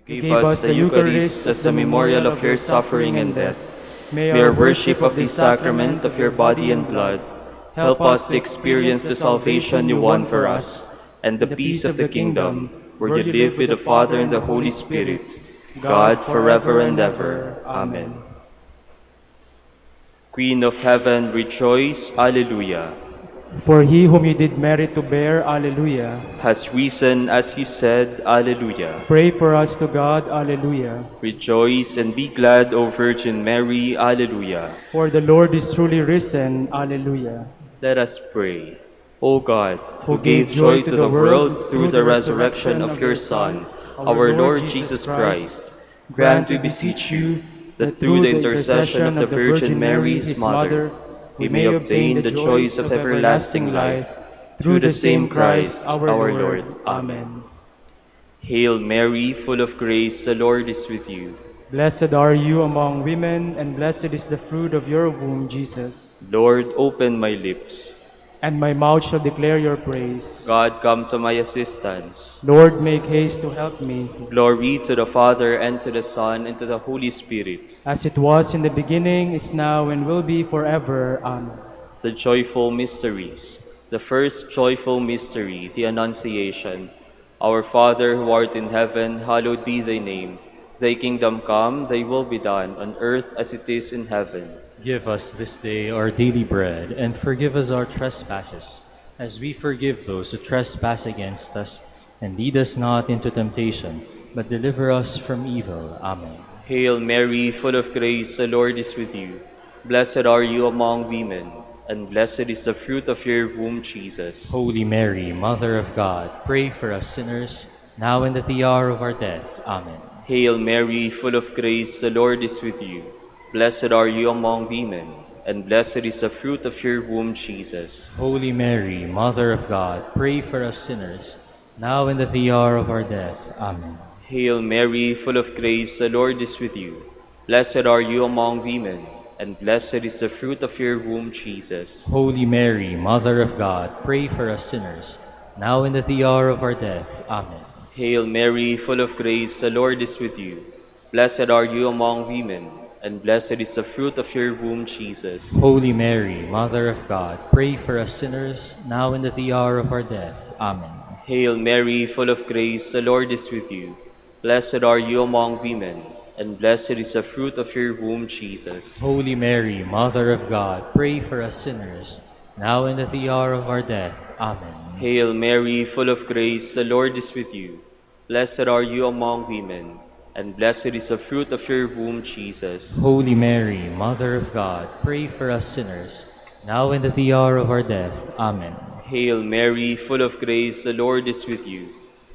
Give us the Eucharist as the memorial of your suffering and death. May our worship of the sacrament of your body and blood help us to experience the salvation you won for us and the peace of the kingdom, where you live with the Father and the Holy Spirit, God forever and ever. Amen. Queen of heaven, rejoice. Alleluia. For he whom you did merit to bear, Alleluia. Has risen as he said, Alleluia. Pray for us to God, Alleluia. Rejoice and be glad, O Virgin Mary, Alleluia. For the Lord is truly risen, Alleluia. Let us pray. O God, who gave joy to the world through the resurrection of your Son, our Lord Jesus Christ, grant, we beseech you, that through the intercession of the Virgin Mary, his Mother, we may obtain the joys of everlasting life, through the same Christ our Lord. Amen. Hail Mary, full of grace, the Lord is with you. Blessed are you among women, and blessed is the fruit of your womb, Jesus. Lord, open my lips, and my mouth shall declare your praise. God, come to my assistance. Lord, make haste to help me. Glory to the Father, and to the Son, and to the Holy Spirit. As it was in the beginning, is now, and will be forever. Amen. The joyful mysteries. The first joyful mystery, the Annunciation. Our Father, who art in heaven, hallowed be thy name. Thy kingdom come, thy will be done, on earth as it is in heaven. Give us this day our daily bread, and forgive us our trespasses, as we forgive those who trespass against us. And lead us not into temptation, but deliver us from evil. Amen. Hail Mary, full of grace, the Lord is with you. Blessed are you among women, and blessed is the fruit of your womb, Jesus. Holy Mary, Mother of God, pray for us sinners, now and at the hour of our death. Amen. Hail Mary, full of grace, the Lord is with you. Blessed are you among women, and blessed is the fruit of your womb, Jesus. Holy Mary, Mother of God, pray for us sinners, now and at the hour of our death. Amen. Hail Mary, full of grace, the Lord is with you. Blessed are you among women, and blessed is the fruit of your womb, Jesus. Holy Mary, Mother of God, pray for us sinners, now and at the hour of our death. Amen. Hail Mary, full of grace, the Lord is with you. Blessed are you among women, and blessed is the fruit of your womb, Jesus. Holy Mary, Mother of God, pray for us sinners, now and at the hour of our death. Amen. Hail Mary, full of grace, the Lord is with you. Blessed are you among women, and blessed is the fruit of your womb, Jesus. Holy Mary, Mother of God, pray for us sinners, now and at the hour of our death. Amen. Hail Mary, full of grace, the Lord is with you. Blessed are you among women, and blessed is the fruit of your womb, Jesus. Holy Mary, Mother of God, pray for us sinners, now and at the hour of our death. Amen. Hail Mary, full of grace, the Lord is with you.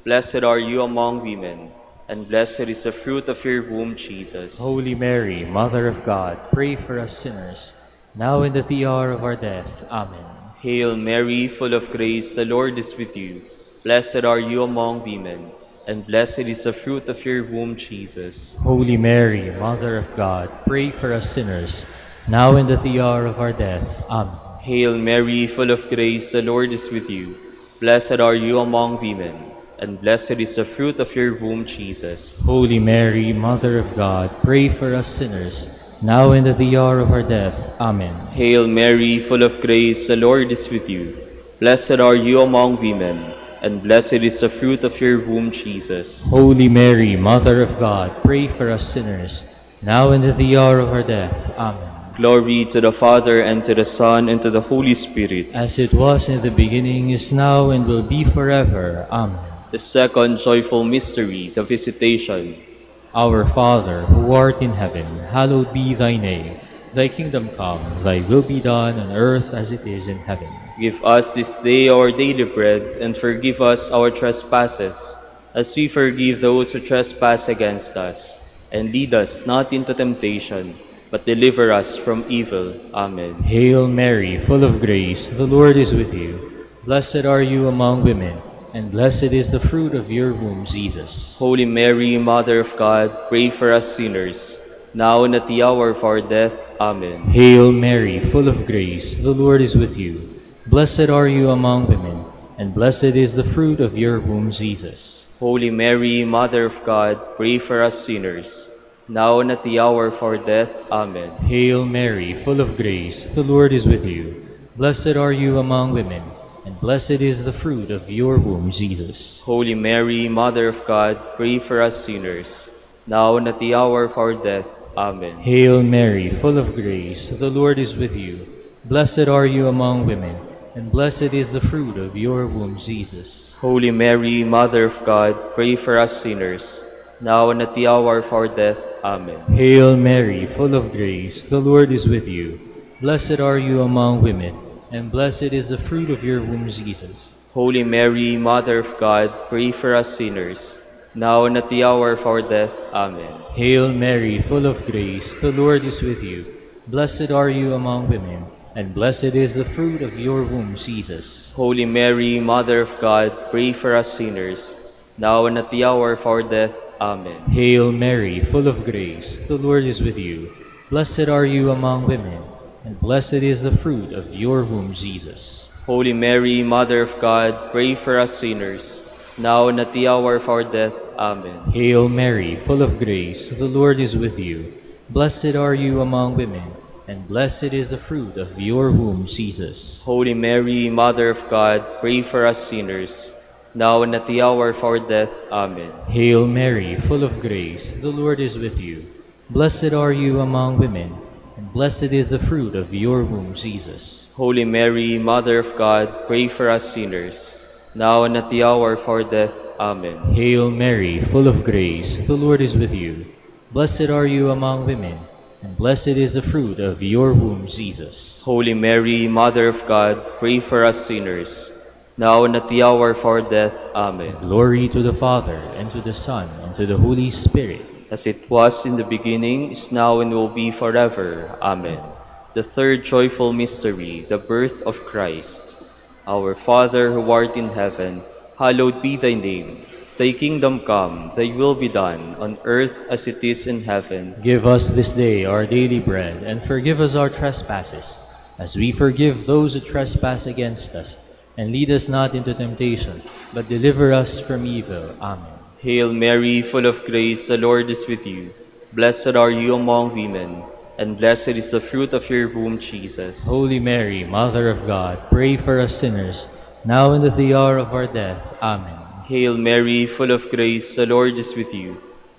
Blessed are you among women, and blessed is the fruit of your womb, Jesus. Holy Mary, Mother of God, pray for us sinners, now and at the hour of our death. Amen. Hail Mary, full of grace, the Lord is with you. Blessed are you among women, and blessed is the fruit of your womb, Jesus. Holy Mary, Mother of God, pray for us sinners, now and at the hour of our death. Amen. Hail Mary, full of grace, the Lord is with you. Blessed are you among women, and blessed is the fruit of your womb, Jesus. Holy Mary, Mother of God, pray for us sinners, now and at the hour of our death. Amen. Hail Mary, full of grace, the Lord is with you. Blessed are you among women, and blessed is the fruit of your womb, Jesus. Holy Mary, Mother of God, pray for us sinners, now and at the hour of our death. Amen. Glory to the Father, and to the Son, and to the Holy Spirit. As it was in the beginning, is now, and will be forever. Amen. The second joyful mystery, the Visitation. Our Father, who art in heaven, hallowed be thy name. Thy kingdom come, thy will be done on earth as it is in heaven. Give us this day our daily bread, and forgive us our trespasses, as we forgive those who trespass against us. And lead us not into temptation, but deliver us from evil. Amen. Hail Mary, full of grace, the Lord is with you. Blessed are you among women, and blessed is the fruit of your womb, Jesus. Holy Mary, Mother of God, pray for us sinners, now and at the hour of our death. Amen. Hail Mary, full of grace, the Lord is with you. Blessed are you among women, and blessed is the fruit of your womb, Jesus. Holy Mary, Mother of God, pray for us sinners, now and at the hour of our death. Amen. Hail Mary, full of grace, the Lord is with you. Blessed are you among women, and blessed is the fruit of your womb, Jesus. Holy Mary, Mother of God, pray for us sinners, now and at the hour of our death. Amen. Hail Mary, full of grace, the Lord is with you. Blessed are you among women, and blessed is the fruit of your womb, Jesus. Holy Mary, Mother of God, pray for us sinners, now and at the hour of our death. Amen. Hail Mary, full of grace, the Lord is with you. Blessed are you among women, and blessed is the fruit of your womb, Jesus. Holy Mary, Mother of God, pray for us sinners, now and at the hour of our death. Amen. Hail Mary, full of grace, the Lord is with you. Blessed are you among women, and blessed is the fruit of your womb, Jesus. Holy Mary, Mother of God, pray for us sinners, now and at the hour of our death. Amen. Hail Mary, full of grace, the Lord is with you. Blessed are you among women, and blessed is the fruit of your womb, Jesus. Holy Mary, Mother of God, pray for us sinners, now and at the hour of our death. Amen. Hail Mary, full of grace, the Lord is with you. Blessed are you among women, and blessed is the fruit of your womb, Jesus. Holy Mary, Mother of God, pray for us sinners, now and at the hour of our death. Amen. Hail Mary, full of grace, the Lord is with you. Blessed are you among women, and blessed is the fruit of your womb, Jesus. Holy Mary, Mother of God, pray for us sinners, now and at the hour of our death. Amen. Hail Mary, full of grace, the Lord is with you. Blessed are you among women, and blessed is the fruit of your womb, Jesus. Holy Mary, Mother of God, pray for us sinners, now and at the hour of our death. Amen. Glory to the Father, and to the Son, and to the Holy Spirit. As it was in the beginning, is now, and will be forever. Amen. The third joyful mystery, the birth of Christ. Our Father, who art in heaven, hallowed be thy name. Thy kingdom come, thy will be done, on earth as it is in heaven. Give us this day our daily bread, and forgive us our trespasses, as we forgive those who trespass against us. And lead us not into temptation, but deliver us from evil. Amen. Hail Mary, full of grace, the Lord is with you. Blessed are you among women, and blessed is the fruit of your womb, Jesus. Holy Mary, Mother of God, pray for us sinners, now and at the hour of our death. Amen. Hail Mary, full of grace, the Lord is with you.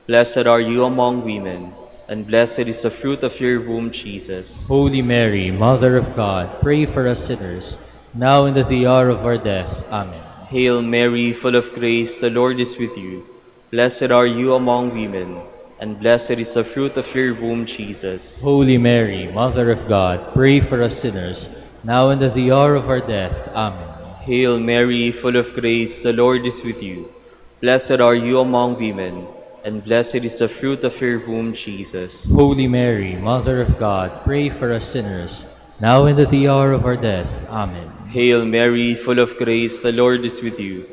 Blessed are you among women, and blessed is the fruit of your womb, Jesus. Holy Mary, Mother of God, pray for us sinners, now and at the hour of our death. Amen. Hail Mary, full of grace, the Lord is with you. Blessed are you among women, and blessed is the fruit of your womb, Jesus. Holy Mary, Mother of God, pray for us sinners, now and at the hour of our death. Amen. Hail Mary, full of grace, the Lord is with you. Blessed are you among women, and blessed is the fruit of your womb, Jesus. Holy Mary, Mother of God, pray for us sinners, now and at the hour of our death. Amen. Hail Mary, full of grace, the Lord is with you.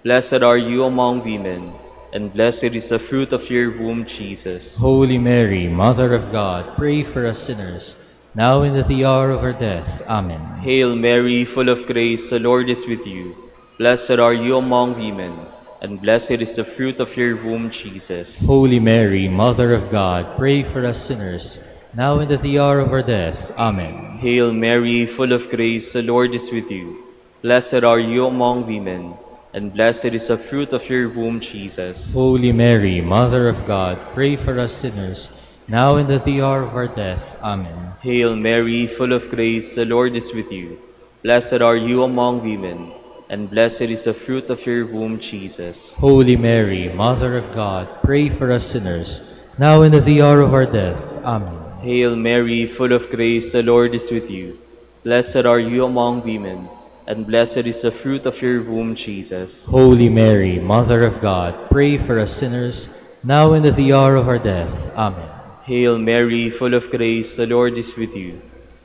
Blessed are you among women, and blessed is the fruit of your womb, Jesus. Holy Mary, Mother of God, pray for us sinners, now and at the hour of our death. Amen. Hail Mary, full of grace, the Lord is with you. Blessed are you among women, and blessed is the fruit of your womb, Jesus. Holy Mary, Mother of God, pray for us sinners, now and at the hour of our death. Amen. Hail Mary, full of grace, the Lord is with you. Blessed are you among women, and blessed is the fruit of your womb, Jesus. Holy Mary, Mother of God, pray for us sinners, now and at the hour of our death. Amen. Hail Mary, full of grace, the Lord is with you. Blessed are you among women, and blessed is the fruit of your womb, Jesus. Holy Mary, Mother of God, pray for us sinners, now and at the hour of our death. Amen. Hail Mary, full of grace, the Lord is with you. Blessed are you among women, and blessed is the fruit of your womb, Jesus. Holy Mary, Mother of God, pray for us sinners, now and at the hour of our death. Amen. Hail Mary, full of grace, the Lord is with you.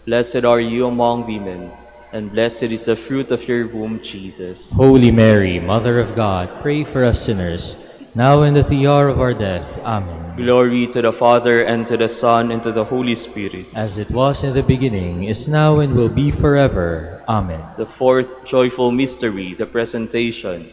Blessed are you among women, and blessed is the fruit of your womb, Jesus. Holy Mary, Mother of God, pray for us sinners, now and at the hour of our death. Amen. Glory to the Father, and to the Son, and to the Holy Spirit. As it was in the beginning, is now, and will be forever. Amen. The fourth joyful mystery, the Presentation.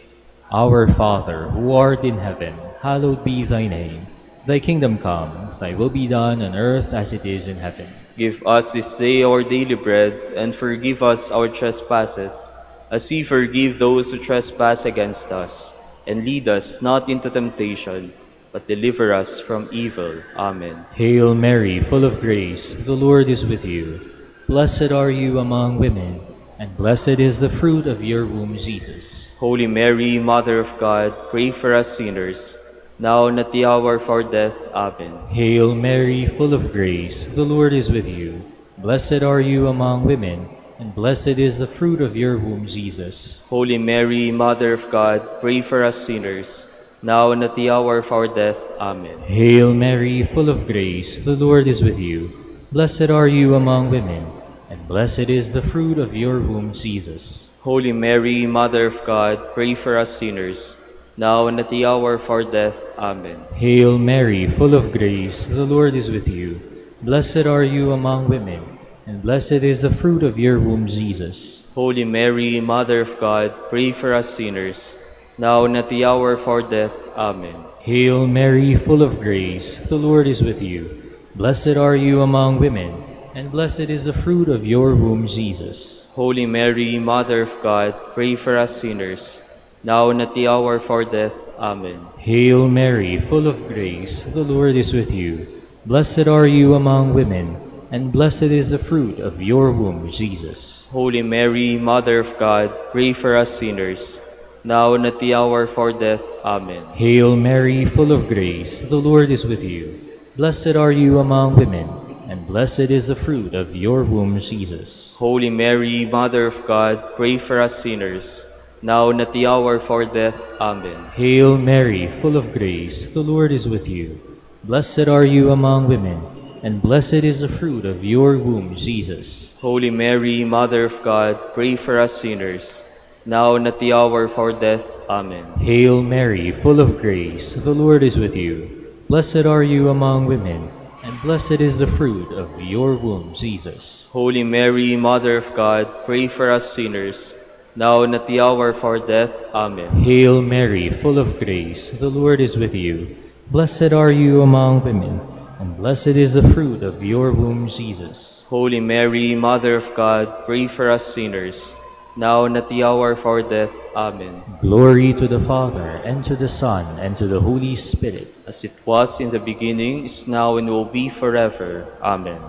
Our Father, who art in heaven, hallowed be thy name. Thy kingdom come, thy will be done on earth as it is in heaven. Give us this day our daily bread, and forgive us our trespasses, as we forgive those who trespass against us. And lead us not into temptation, but deliver us from evil. Amen. Hail Mary, full of grace, the Lord is with you. Blessed are you among women, and blessed is the fruit of your womb, Jesus. Holy Mary, Mother of God, pray for us sinners, now and at the hour of our death. Amen. Hail Mary, full of grace, the Lord is with you. Blessed are you among women, and blessed is the fruit of your womb, Jesus. Holy Mary, Mother of God, pray for us sinners, now and at the hour of our death. Amen. Hail Mary, full of grace, the Lord is with you. Blessed are you among women, and blessed is the fruit of your womb, Jesus. Holy Mary, Mother of God, pray for us sinners, now and at the hour of our death. Amen. Hail Mary, full of grace, the Lord is with you. Blessed are you among women, and blessed is the fruit of your womb, Jesus. Holy Mary, Mother of God, pray for us sinners, now and at the hour of our death. Amen. Hail Mary, full of grace, the Lord is with you. Blessed are you among women, and blessed is the fruit of your womb, Jesus. Holy Mary, Mother of God, pray for us sinners, now and at the hour of our death. Amen. Hail Mary, full of grace, the Lord is with you. Blessed are you among women, and blessed is the fruit of your womb, Jesus. Holy Mary, Mother of God, pray for us sinners, now and at the hour of our death. Amen. Hail Mary, full of grace, the Lord is with you. Blessed are you among women, and blessed is the fruit of your womb, Jesus. Holy Mary, Mother of God, pray for us sinners, now and at the hour of our death. Amen. Hail Mary, full of grace, the Lord is with you. Blessed are you among women, and blessed is the fruit of your womb, Jesus. Holy Mary, Mother of God, pray for us sinners, now and at the hour of our death. Amen. Hail Mary, full of grace, the Lord is with you. Blessed are you among women, and blessed is the fruit of your womb, Jesus. Holy Mary, Mother of God, pray for us sinners, now and at the hour of our death. Amen. Hail Mary, full of grace, the Lord is with you. Blessed are you among women, and blessed is the fruit of your womb, Jesus. Holy Mary, Mother of God, pray for us sinners, now and at the hour of our death. Amen. Glory to the Father, and to the Son, and to the Holy Spirit. As it was in the beginning, is now, and will be forever. Amen.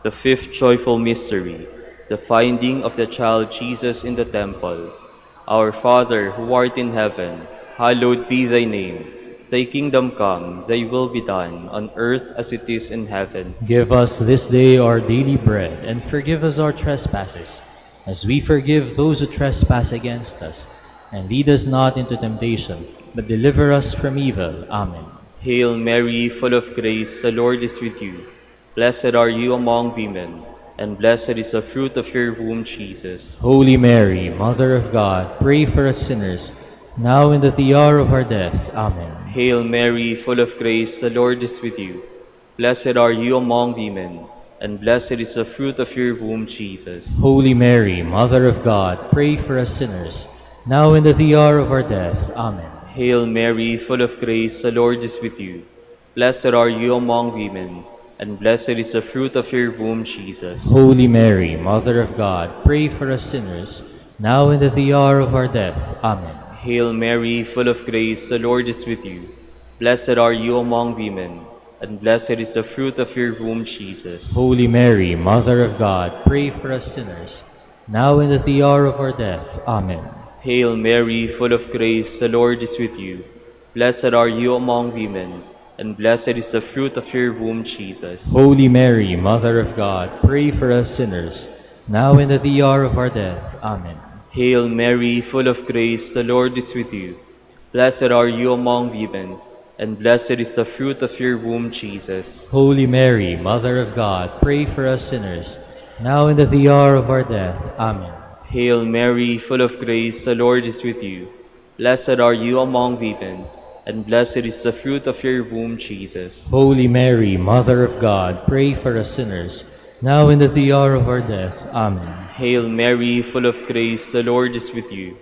The fifth joyful mystery, the finding of the child Jesus in the temple. Our Father, who art in heaven, hallowed be thy name. Thy kingdom come, thy will be done, on earth as it is in heaven. Give us this day our daily bread, and forgive us our trespasses, as we forgive those who trespass against us. And lead us not into temptation, but deliver us from evil. Amen. Hail Mary, full of grace, the Lord is with you. Blessed are you among women, and blessed is the fruit of your womb, Jesus. Holy Mary, Mother of God, pray for us sinners, now and at the hour of our death. Amen. Hail Mary, full of grace, the Lord is with you. Blessed are you among women, and blessed is the fruit of your womb, Jesus. Holy Mary, Mother of God, pray for us sinners, now and at the hour of our death. Amen. Hail Mary, full of grace, the Lord is with you. Blessed are you among women, and blessed is the fruit of your womb, Jesus. Holy Mary, Mother of God, pray for us sinners, now and at the hour of our death. Amen. Hail Mary, full of grace, the Lord is with you. Blessed are you among women, and blessed is the fruit of your womb, Jesus. Holy Mary, Mother of God, pray for us sinners, now and at the hour of our death. Amen. Hail Mary, full of grace, the Lord is with you. Blessed are you among women, and blessed is the fruit of your womb, Jesus. Holy Mary, Mother of God, pray for us sinners, now and at the hour of our death. Amen. Hail Mary, full of grace, the Lord is with you. Blessed are you among women, and blessed is the fruit of your womb, Jesus. Holy Mary, Mother of God, pray for us sinners, now and at the hour of our death. Amen. Hail Mary, full of grace, the Lord is with you. Blessed are you among women, and blessed is the fruit of your womb, Jesus. Holy Mary, Mother of God, pray for us sinners, now and at the hour of our death. Amen. Hail Mary, full of grace, the Lord is with you.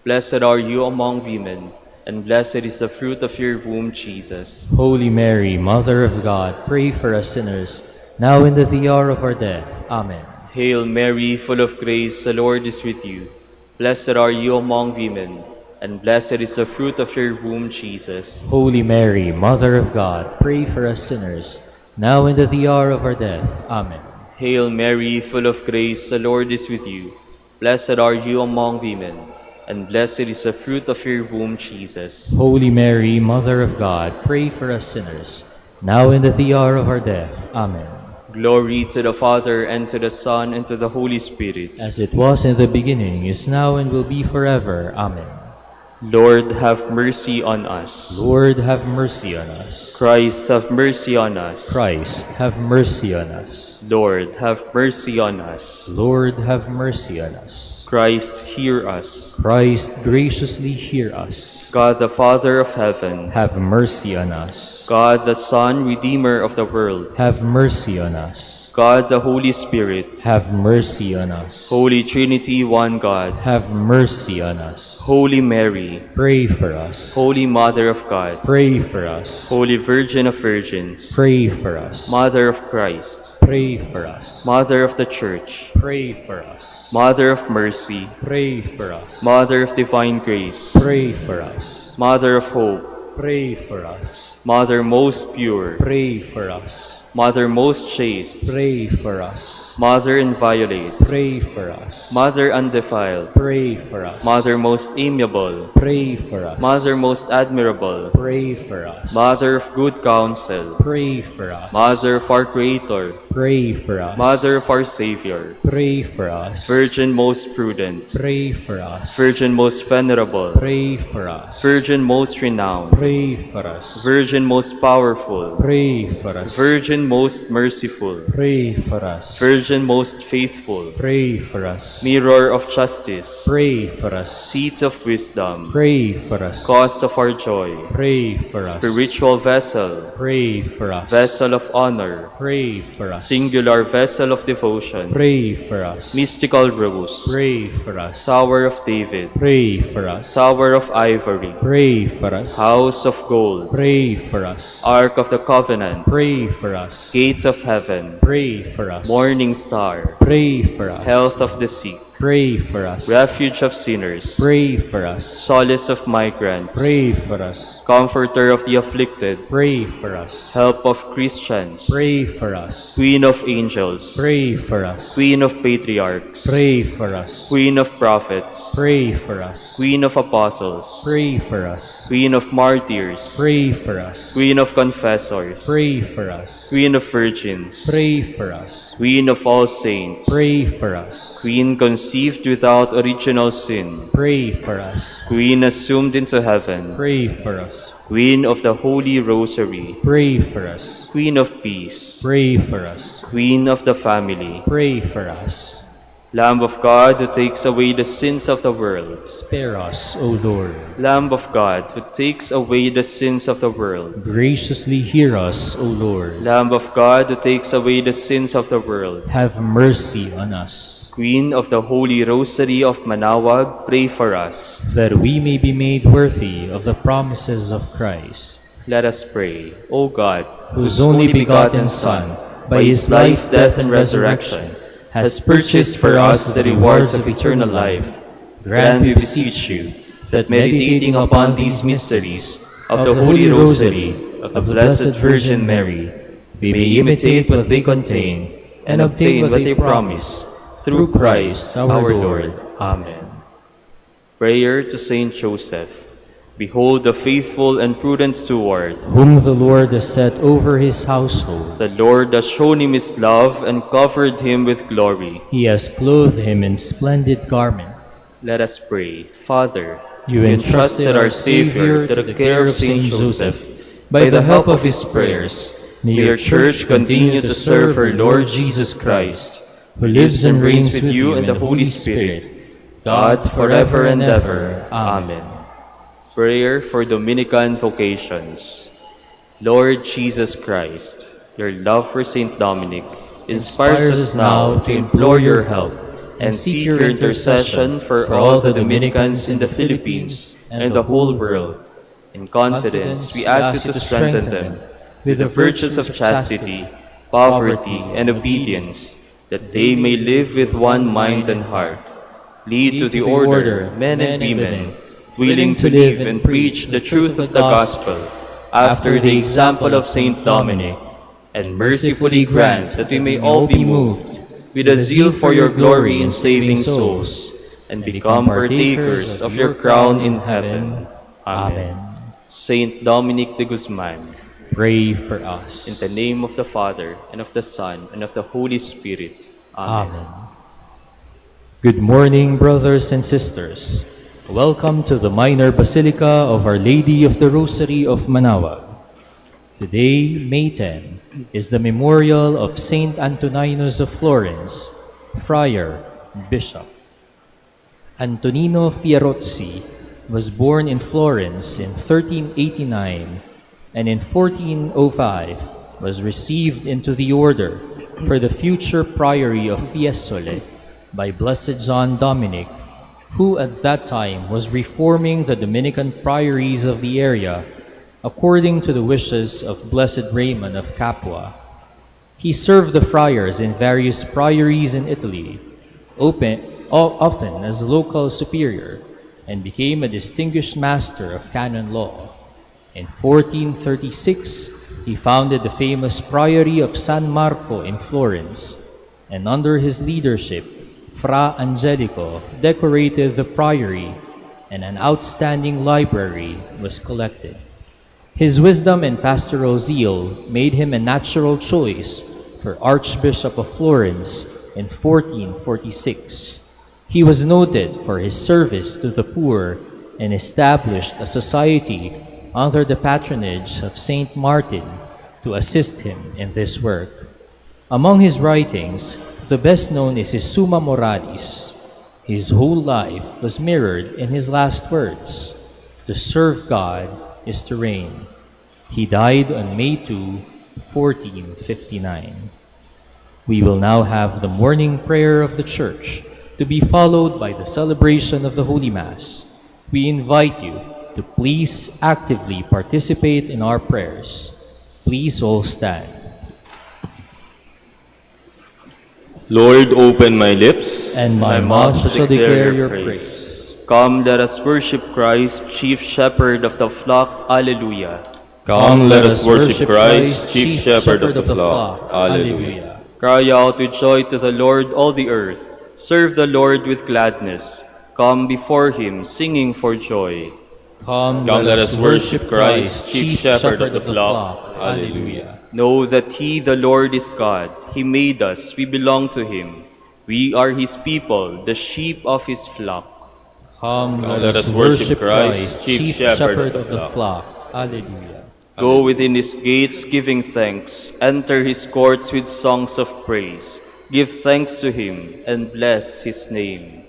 Blessed are you among women, and blessed is the fruit of your womb, Jesus. Holy Mary, Mother of God, pray for us sinners, now and at the hour of our death. Amen. Hail Mary, full of grace, the Lord is with you. Blessed are you among women, and blessed is the fruit of your womb, Jesus. Holy Mary, Mother of God, pray for us sinners, now and at the hour of our death. Amen. Hail Mary, full of grace, the Lord is with you. Blessed are you among women, and blessed is the fruit of your womb, Jesus. Holy Mary, Mother of God, pray for us sinners, now and at the hour of our death. Amen. Glory to the Father, and to the Son, and to the Holy Spirit. As it was in the beginning, is now, and will be forever. Amen. Lord, have mercy on us. Lord, have mercy on us. Christ, have mercy on us. Christ, have mercy on us. Lord, have mercy on us. Lord, have mercy on us. Christ, hear us. Christ, graciously hear us. God, the Father of heaven, Have mercy on us. God, the Son, Redeemer of the world, Have mercy on us. God, the Holy Spirit, Have mercy on us. Holy Trinity, one God, Have mercy on us. Holy Mary, Pray for us. Holy Mother of God, Pray for us. Holy Virgin of Virgins, Pray for us. Mother of Christ, Pray for us. Mother of the Church, Pray for us. Mother of mercy, Pray for us. Mother of divine grace, Pray for us. Mother of hope, Pray for us. Mother most pure, Pray for us. Mother most chaste, Pray for us. Mother inviolate, Pray for us. Mother undefiled, Pray for us. Mother most amiable, Pray for us. Mother most admirable, Pray for us. Mother of good counsel, Pray for us. Mother of our Creator, Pray for us. Mother of our Savior, Pray for us. Virgin most prudent, Pray for us. Virgin most venerable, Pray for us. Virgin most renowned, Pray for us. Virgin most powerful, Pray for us. Virgin most merciful, Pray for us. Virgin most faithful, Pray for us. Mirror of justice, Pray for us. Seat of wisdom, Pray for us. Cause of our joy, Pray for us. Spiritual vessel, Pray for us. Vessel of honor, Pray for us. Singular vessel of devotion, Pray for us. Mystical rose, Pray for us. Tower of David, Pray for us. Tower of ivory, Pray for us. House of gold, Pray for us. Ark of the covenant, Pray for us. Gates of heaven, Pray for us. Morning star, Pray for us. Health of the sick, Pray for us. Refuge of sinners, Pray for us. Solace of migrants, Pray for us. Comforter of the afflicted, Pray for us. Help of Christians, Pray for us. Queen of angels, Pray for us. Queen of patriarchs, Pray for us. Queen of prophets, Pray for us. Queen of apostles, Pray for us. Queen of martyrs, Pray for us. Queen of confessors, Pray for us. Queen of virgins, Pray for us. Queen of all saints, Pray for us. Queen conceived without original sin, Pray for us. Queen assumed into heaven, Pray for us. Queen of the Holy Rosary, Pray for us. Queen of peace, Pray for us. Queen of the family, Pray for us. Lamb of God who takes away the sins of the world, Spare us, O Lord. Lamb of God who takes away the sins of the world, Graciously hear us, O Lord. Lamb of God who takes away the sins of the world, Have mercy on us, Queen of the Holy Rosary of Manaoag, pray for us. that we may be made worthy of the promises of Christ, Let us pray. O God, whose only begotten Son, by his life, death, and resurrection, has purchased for us the rewards of eternal life, grant, we beseech you, that meditating upon these mysteries of the Holy Rosary of the Blessed Virgin Mary, we may imitate what they contain and obtain what they promise, through Christ our Lord. Amen. Prayer to Saint Joseph. Behold the faithful and prudent steward. Whom the Lord has set over his household. The Lord has shown him his love and covered him with glory. He has clothed him in splendid garment. Let us pray. Father, You entrusted our Savior to the care of Saint Joseph. By the help of his prayers, may your Church continue to serve our Lord Jesus Christ, who lives and reigns with you in the Holy Spirit, God, forever and ever. Amen. Prayer for Dominican vocations. Lord Jesus Christ, your love for Saint Dominic inspires us now to implore your help and seek your intercession for all the Dominicans in the Philippines and the whole world. In confidence, we ask you to strengthen them with the virtues of chastity, poverty, and obedience, that they may live with one mind and heart. Lead to the order men and women, willing to live and preach the truth of the gospel, after the example of Saint Dominic, and mercifully grant that we may all be moved with a zeal for your glory in saving souls, and become partakers of your crown in heaven. Amen. Saint Dominic de Guzman, Pray for us. in the name of the Father, and of the Son, and of the Holy Spirit. Amen. Amen. Good morning, brothers and sisters. Welcome to the Minor Basilica of Our Lady of the Rosary of Manaoag. Today, May 10, is the memorial of Saint Antoninus of Florence, Friar, Bishop. Antonino Fierozzi was born in Florence in 1389 and in 1405 was received into the order for the future priory of Fiesole by Blessed John Dominic, who at that time was reforming the Dominican priories of the area according to the wishes of Blessed Raymond of Capua. He served the friars in various priories in Italy, often as local superior, and became a distinguished master of canon law. In 1436, he founded the famous Priory of San Marco in Florence, and under his leadership, Fra Angelico decorated the priory, and an outstanding library was collected. His wisdom and pastoral zeal made him a natural choice for Archbishop of Florence in 1446. He was noted for his service to the poor and established a society under the patronage of Saint Martin to assist him in this work. Among his writings, the best known is his Summa Moralis. His whole life was mirrored in his last words: "To serve God is to reign." He died on May 2, 1459. We will now have the morning prayer of the Church, to be followed by the celebration of the Holy Mass. We invite you to please actively participate in our prayers. Please all stand. Lord, open my lips, And my mouth shall declare your praise. Come, let us worship Christ, chief shepherd of the flock. Alleluia. Come, let us worship Christ, chief shepherd of the flock. Alleluia. Cry out with joy to the Lord, all the earth. Serve the Lord with gladness. Come before him, singing for joy. Come, Let us worship Christ, chief shepherd of the flock. Alleluia. Know that he, the Lord, is God. He made us, we belong to him. We are his people, the sheep of his flock. Come, let us worship Christ, chief shepherd of the flock. Alleluia. Go within his gates giving thanks. Enter his courts with songs of praise. Give thanks to him and bless his name.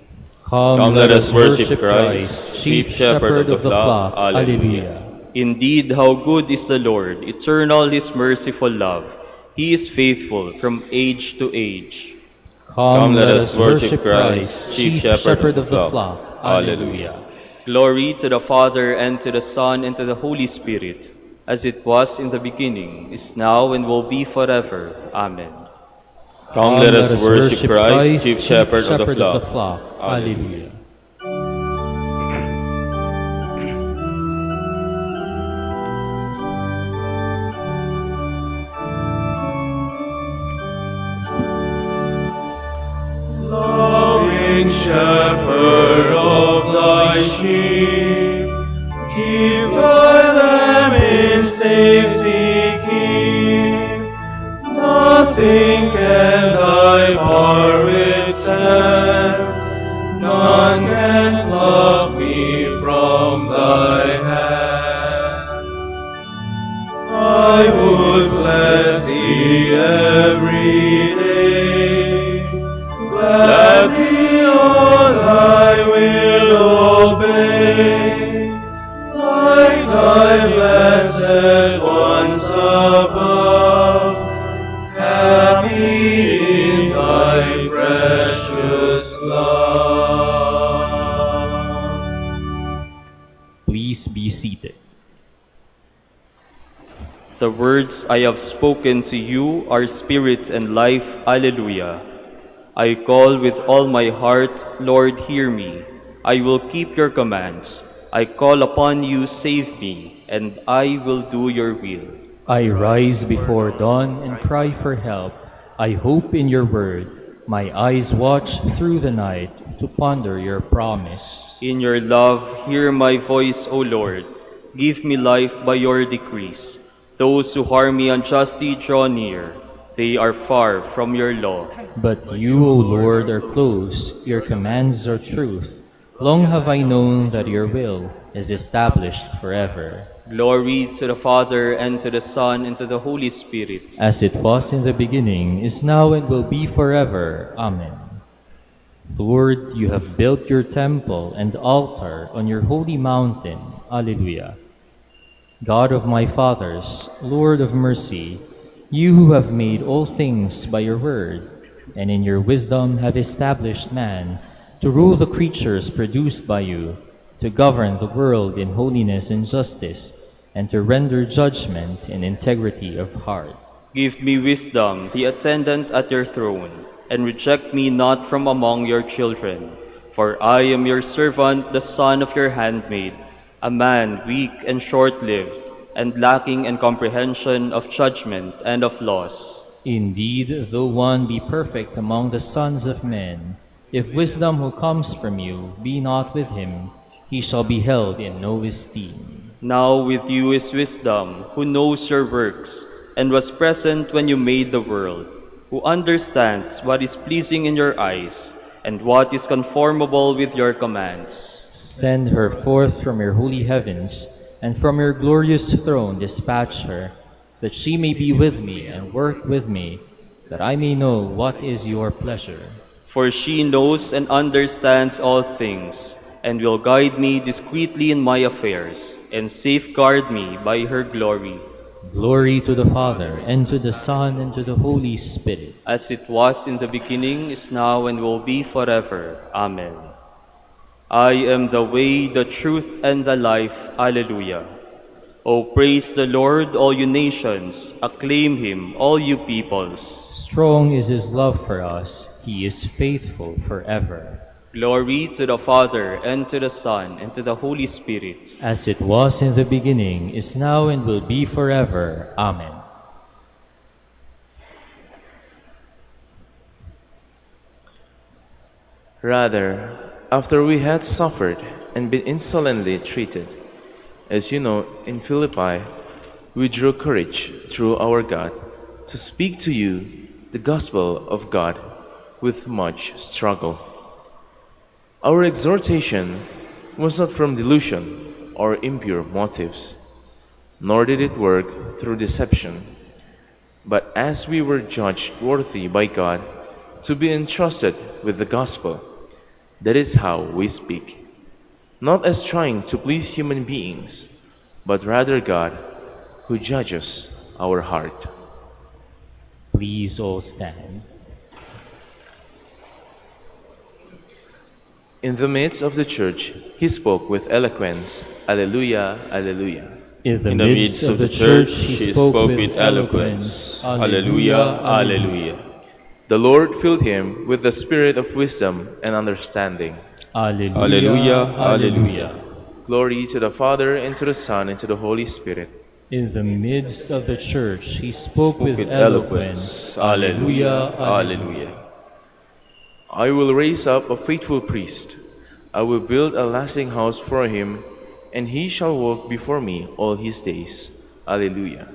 Come, let us worship Christ, chief shepherd of the flock. Alleluia. Indeed, how good is the Lord, eternal his merciful love. He is faithful from age to age. Come, let us worship Christ, chief shepherd of the flock. Alleluia. Glory to the Father, and to the Son, and to the Holy Spirit, as it was in the beginning, is now, and will be forever. Amen. Come, let us worship Christ, chief shepherd of the flock. Alleluia. Loving shepherd of thy sheep, keep thy lamb in safety, keep. Nothing can thy power withstand, none can pluck me from thy hand. I would bless thee every day, gladly all thy will obey. blessed ones above, happy in thy precious love. Please be seated. The words I have spoken to you are spirit and life. Alleluia. I call with all my heart, Lord, hear me. I will keep your commands. I call upon you, save me, and I will do your will. I rise before dawn and cry for help. I hope in your word. My eyes watch through the night to ponder your promise. In your love, hear my voice, O Lord. Give me life by your decrees. Those who harm me unjustly draw near. They are far from your law. But you, O Lord, are close. Your commands are truth. Long have I known that your will is established forever. Glory to the Father, and to the Son, and to the Holy Spirit. As it was in the beginning, is now, and will be forever. Amen. Lord, you have built your temple and altar on your holy mountain. Alleluia. God of my fathers, Lord of mercy, you who have made all things by your word, and in your wisdom have established man to rule the creatures produced by you, to govern the world in holiness and justice, and to render judgment in integrity of heart. Give me wisdom, the attendant at your throne, and reject me not from among your children. For I am your servant, the son of your handmaid, a man weak and short-lived, and lacking in comprehension of judgment and of laws. Indeed, though one be perfect among the sons of men, if wisdom who comes from you be not with him, he shall be held in no esteem. Now with you is wisdom, who knows your works, and was present when you made the world, who understands what is pleasing in your eyes, and what is conformable with your commands. Send her forth from your holy heavens, and from your glorious throne dispatch her, that she may be with me and work with me, that I may know what is your pleasure. For she knows and understands all things, and will guide me discreetly in my affairs, and safeguard me by her glory. Glory to the Father, and to the Son, and to the Holy Spirit. As it was in the beginning, is now, and will be forever. Amen. I am the way, the truth, and the life. Alleluia. O praise the Lord, all you nations. Acclaim him, all you peoples. Strong is his love for us. He is faithful forever. Glory to the Father, and to the Son, and to the Holy Spirit. As it was in the beginning, is now, and will be forever. Amen. Rather, after we had suffered and been insolently treated, as you know, in Philippi, we drew courage through our God to speak to you the gospel of God with much struggle. Our exhortation was not from delusion or impure motives, nor did it work through deception, but as we were judged worthy by God to be entrusted with the gospel, that is how we speak, not as trying to please human beings, but rather God, who judges our heart. Please all stand. In the midst of the church, he spoke with eloquence, Alleluia, Alleluia. In the midst of the church, he spoke with eloquence, Alleluia, Alleluia. The Lord filled him with the spirit of wisdom and understanding. Alleluia, Alleluia, Alleluia. Glory to the Father, and to the Son, and to the Holy Spirit. In the midst of the church, he spoke with eloquence, Alleluia, Alleluia. I will raise up a faithful priest. I will build a lasting house for him, and he shall walk before me all his days. Alleluia.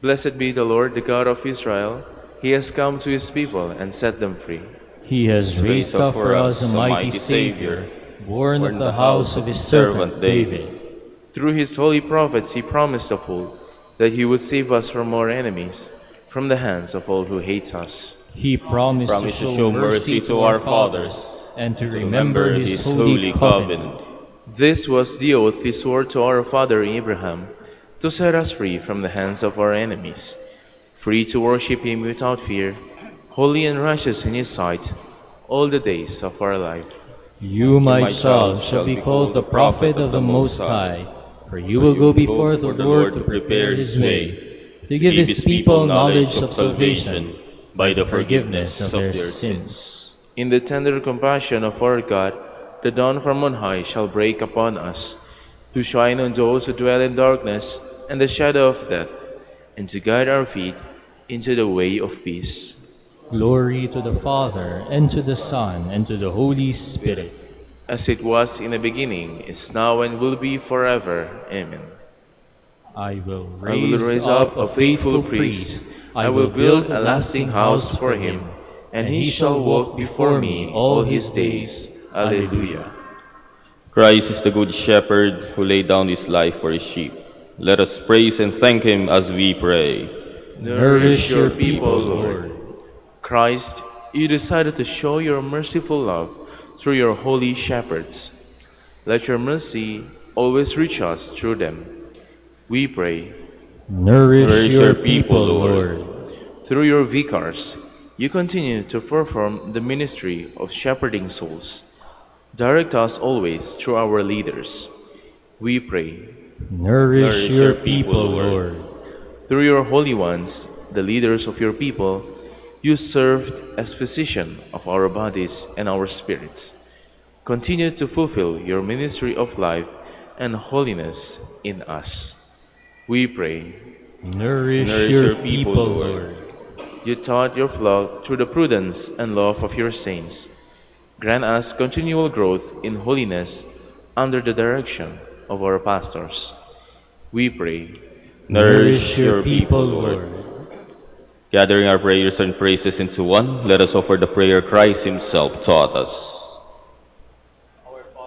Blessed be the Lord, the God of Israel. He has come to his people and set them free. He has raised up for us a mighty Savior, born of the house of his servant David. Through his holy prophets he promised of old that he would save us from our enemies, from the hands of all who hate us. He promised to show mercy to our fathers, and to remember his holy covenant. This was the oath he swore to our father Abraham, to set us free from the hands of our enemies, free to worship Him without fear, holy and righteous in His sight, all the days of our life. You, my child, shall be called the prophet of the Most High, for you will go before the Lord to prepare His way, to give His people knowledge of salvation by the forgiveness of their sins. In the tender compassion of our God, the dawn from on high shall break upon us, to shine on those who dwell in darkness and the shadow of death, and to guide our feet into the way of peace. Glory to the Father, and to the Son, and to the Holy Spirit. As it was in the beginning, is now, and will be forever. Amen. I will I will raise up a faithful priest. I will build a lasting house for him, and he shall walk before me all his days. Alleluia. Christ is the good shepherd who laid down his life for his sheep. Let us praise and thank him as we pray. Nourish your people, Lord. Christ, you decided to show your merciful love through your holy shepherds. Let your mercy always reach us through them. We pray. Nourish your people, Lord. Through your vicars, you continue to perform the ministry of shepherding souls. Direct us always through our leaders. We pray. Nourish your people, Lord. Through your holy ones, the leaders of your people, you served as physician of our bodies and our spirits. Continue to fulfill your ministry of life and holiness in us. We pray. Nourish your people, Lord. You taught your flock through the prudence and love of your saints. Grant us continual growth in holiness under the direction of our pastors. We pray. Nourish your people, Lord. Gathering our prayers and praises into one, let us offer the prayer Christ himself taught us.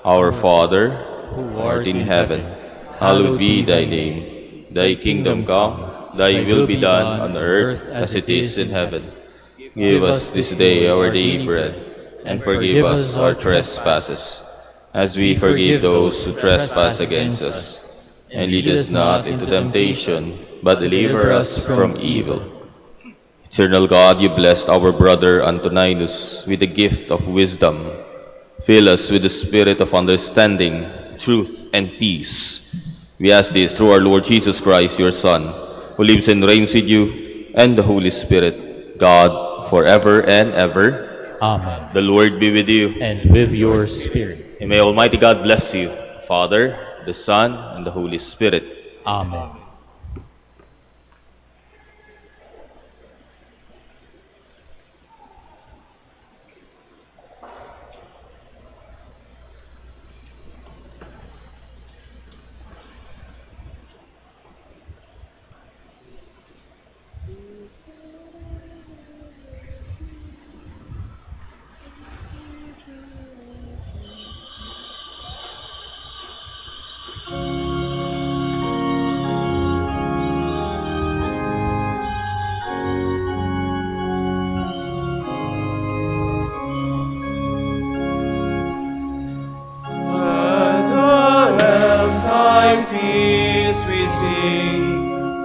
Our Father, who art in heaven, hallowed be thy name. Thy kingdom come, thy will be done on earth as it is in heaven. Give us this day our daily bread, and forgive us our trespasses, as we forgive those who trespass against us. And lead us not into temptation, but deliver us from evil. Eternal God, you blessed our brother Antoninus with the gift of wisdom. Fill us with the spirit of understanding, truth, and peace. We ask this through our Lord Jesus Christ, your Son, who lives and reigns with you and the Holy Spirit, God, forever and ever. Amen. The Lord be with you. And with your spirit. And may Almighty God bless you, Father, the Son, and the Holy Spirit. Amen.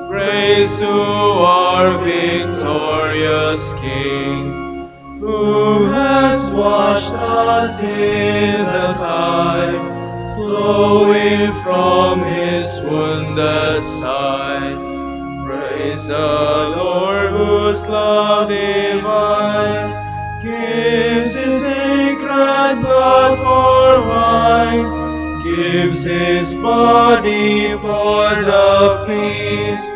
Praise to our victorious King, who has washed us in the tide, flowing from his wounded side. Praise the Lord, whose love divine gives his sacred blood for wine, gives his body for the feast.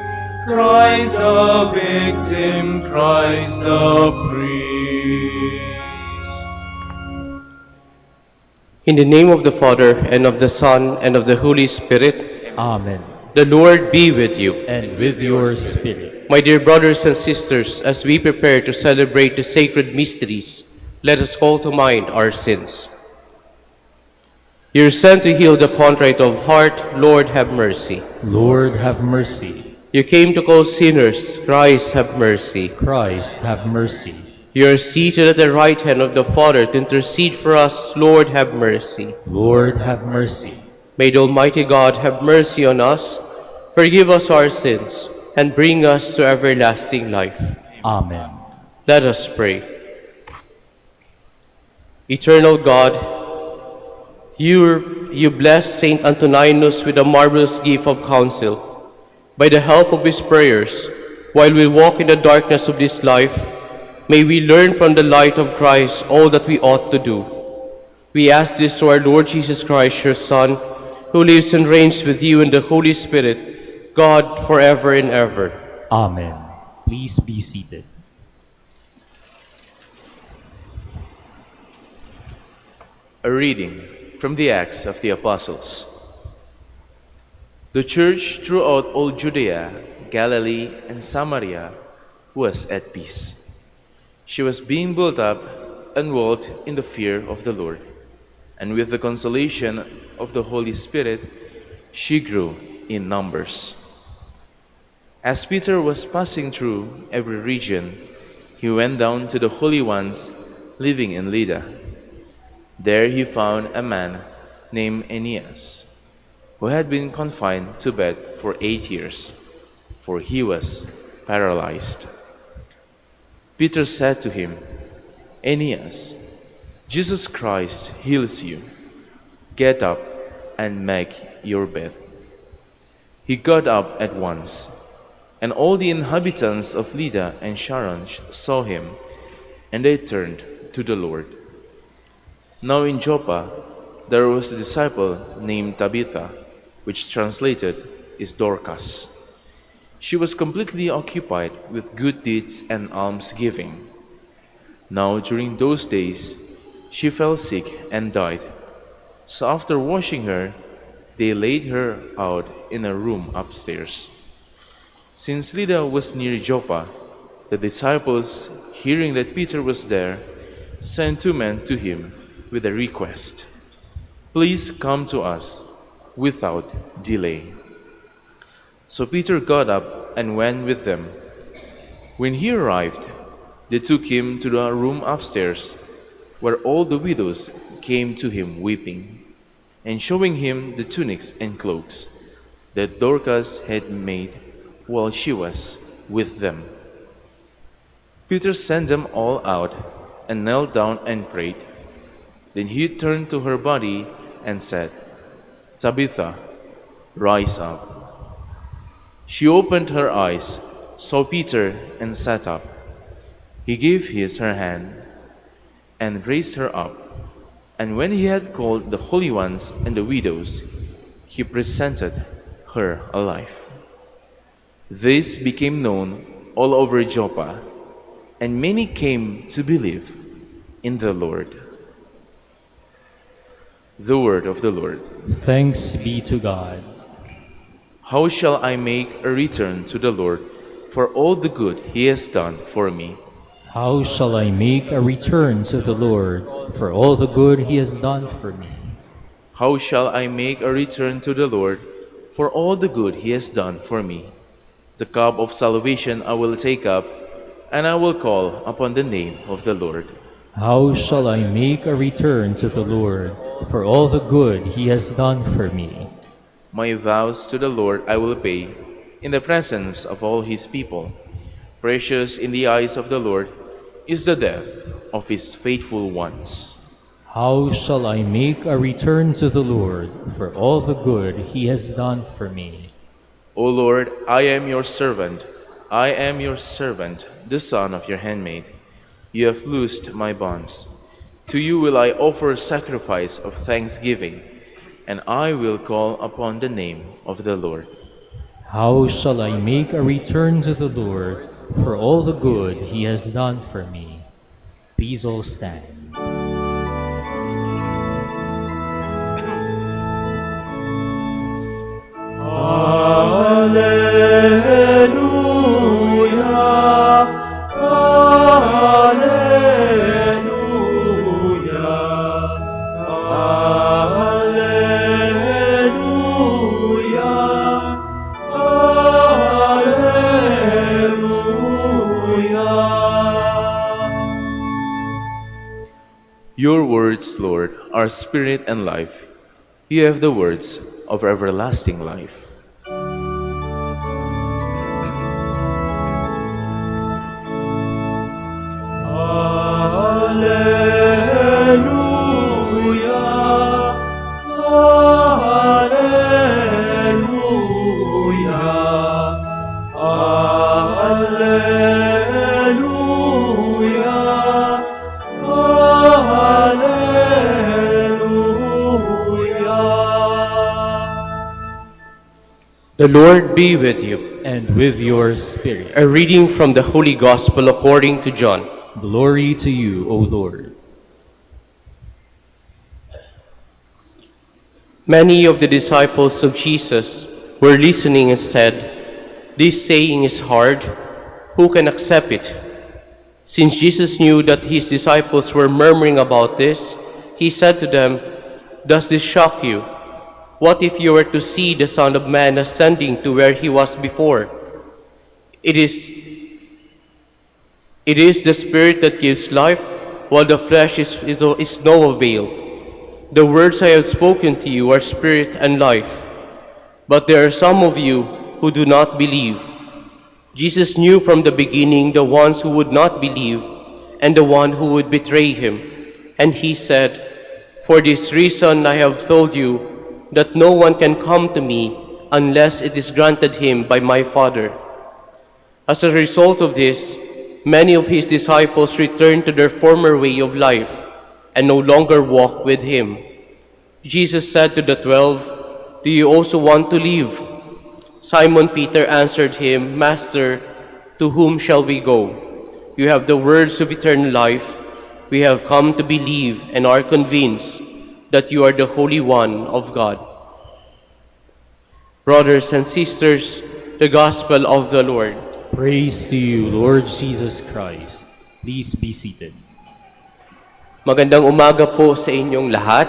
Christ the victim, Christ the priest. In the name of the Father, and of the Son, and of the Holy Spirit. Amen. The Lord be with you. And with your spirit. My dear brothers and sisters, as we prepare to celebrate the sacred mysteries, let us call to mind our sins. You are sent to heal the contrite of heart. Lord, have mercy. Lord, have mercy. You came to call sinners. Christ, have mercy. Christ, have mercy. You are seated at the right hand of the Father to intercede for us. Lord, have mercy. Lord, have mercy. May the Almighty God have mercy on us, forgive us our sins, and bring us to everlasting life. Amen. Let us pray. Eternal God, you blessed Saint Antoninus with a marvelous gift of counsel. By the help of his prayers, while we walk in the darkness of this life, may we learn from the light of Christ all that we ought to do. We ask this through our Lord Jesus Christ, your Son, who lives and reigns with you in the Holy Spirit, God, forever and ever. Amen. Please be seated. A reading from the Acts of the Apostles. The church throughout all Judea, Galilee, and Samaria was at peace. She was being built up and walked in the fear of the Lord, and with the consolation of the Holy Spirit, she grew in numbers. As Peter was passing through every region, he went down to the holy ones living in Lydda. There he found a man named Aeneas, who had been confined to bed for 8 years, for he was paralyzed. Peter said to him, Aeneas, Jesus Christ heals you. Get up and make your bed. He got up at once, and all the inhabitants of Lydda and Sharon saw him, and they turned to the Lord. Now in Joppa there was a disciple named Tabitha, which translated is Dorcas. She was completely occupied with good deeds and almsgiving. Now during those days she fell sick and died. So after washing her, they laid her out in a room upstairs. Since Lydda was near Joppa, the disciples, hearing that Peter was there, sent 2 men to him with a request, Please come to us without delay. So Peter got up and went with them. When he arrived, they took him to the room upstairs, where all the widows came to him weeping, and showing him the tunics and cloaks that Dorcas had made while she was with them. Peter sent them all out and knelt down and prayed. Then he turned to her body and said, Tabitha, rise up. She opened her eyes, saw Peter, and sat up. He gave her hand and raised her up. And when he had called the holy ones and the widows, he presented her alive. This became known all over Joppa, and many came to believe in the Lord. The word of the Lord. Thanks be to God. How shall I make a return to the Lord for all the good he has done for me? How shall I make a return to the Lord for all the good he has done for me? How shall I make a return to the Lord for all the good he has done for me? The cup of salvation I will take up, and I will call upon the name of the Lord. How shall I make a return to the Lord for all the good he has done for me? My vows to the Lord I will pay in the presence of all his people. Precious in the eyes of the Lord is the death of his faithful ones. How shall I make a return to the Lord for all the good he has done for me? O Lord, I am your servant. I am your servant, the son of your handmaid. You have loosed my bonds. To you will I offer sacrifice of thanksgiving, and I will call upon the name of the Lord. How shall I make a return to the Lord for all the good he has done for me? Please all stand. Your words, Lord, are spirit and life. You have the words of everlasting life. The Lord be with you. And with your spirit. A reading from the Holy Gospel according to John. Glory to you, O Lord. Many of the disciples of Jesus were listening and said, "This saying is hard. Who can accept it?" Since Jesus knew that his disciples were murmuring about this, he said to them, "Does this shock you? What if you were to see the Son of Man ascending to where he was before? It is the Spirit that gives life, while the flesh is no avail. The words I have spoken to you are spirit and life. But there are some of you who do not believe." Jesus knew from the beginning the ones who would not believe and the one who would betray him. And he said, "For this reason I have told you that no one can come to me unless it is granted him by my Father." As a result of this, many of his disciples returned to their former way of life and no longer walked with him. Jesus said to the 12, "Do you also want to leave?" Simon Peter answered him, "Master, to whom shall we go? You have the words of eternal life. We have come to believe and are convinced that you are the Holy One of God." Brothers and sisters, the Gospel of the Lord. Praise to you, Lord Jesus Christ. Please be seated. Magandang umaga po sa inyong lahat.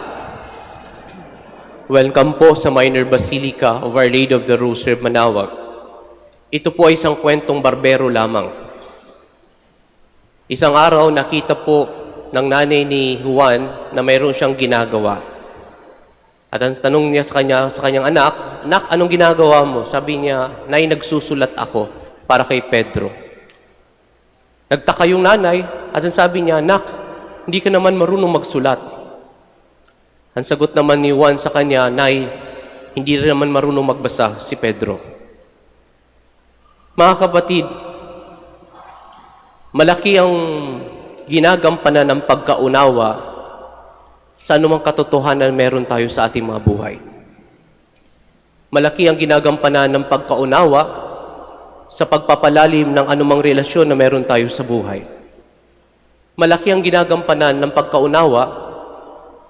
Welcome po sa Minor Basilica of Our Lady of the Rosary, Manaoag. Ito po ay isang kwentong barbero lamang. Isang araw nakita po ng nanay ni Juan na mayroon siyang ginagawa. At ang tanong niya sa kanyang anak, "Anak, anong ginagawa mo?" Sabi niya, "Nay, nagsusulat ako para kay Pedro." Nagtaka yung nanay at ang sabi niya, "Anak, hindi ka naman marunong magsulat." Ang sagot naman ni Juan sa kanya, "Nay, hindi rin naman marunong magbasa si Pedro." Mga kapatid, malaki ang ginagampanan ng pagkaunawa sa anumang katotohanan meron tayo sa ating mga buhay. Malaki ang ginagampanan ng pagkaunawa sa pagpapalalim ng anumang relasyon na meron tayo sa buhay. Malaki ang ginagampanan ng pagkaunawa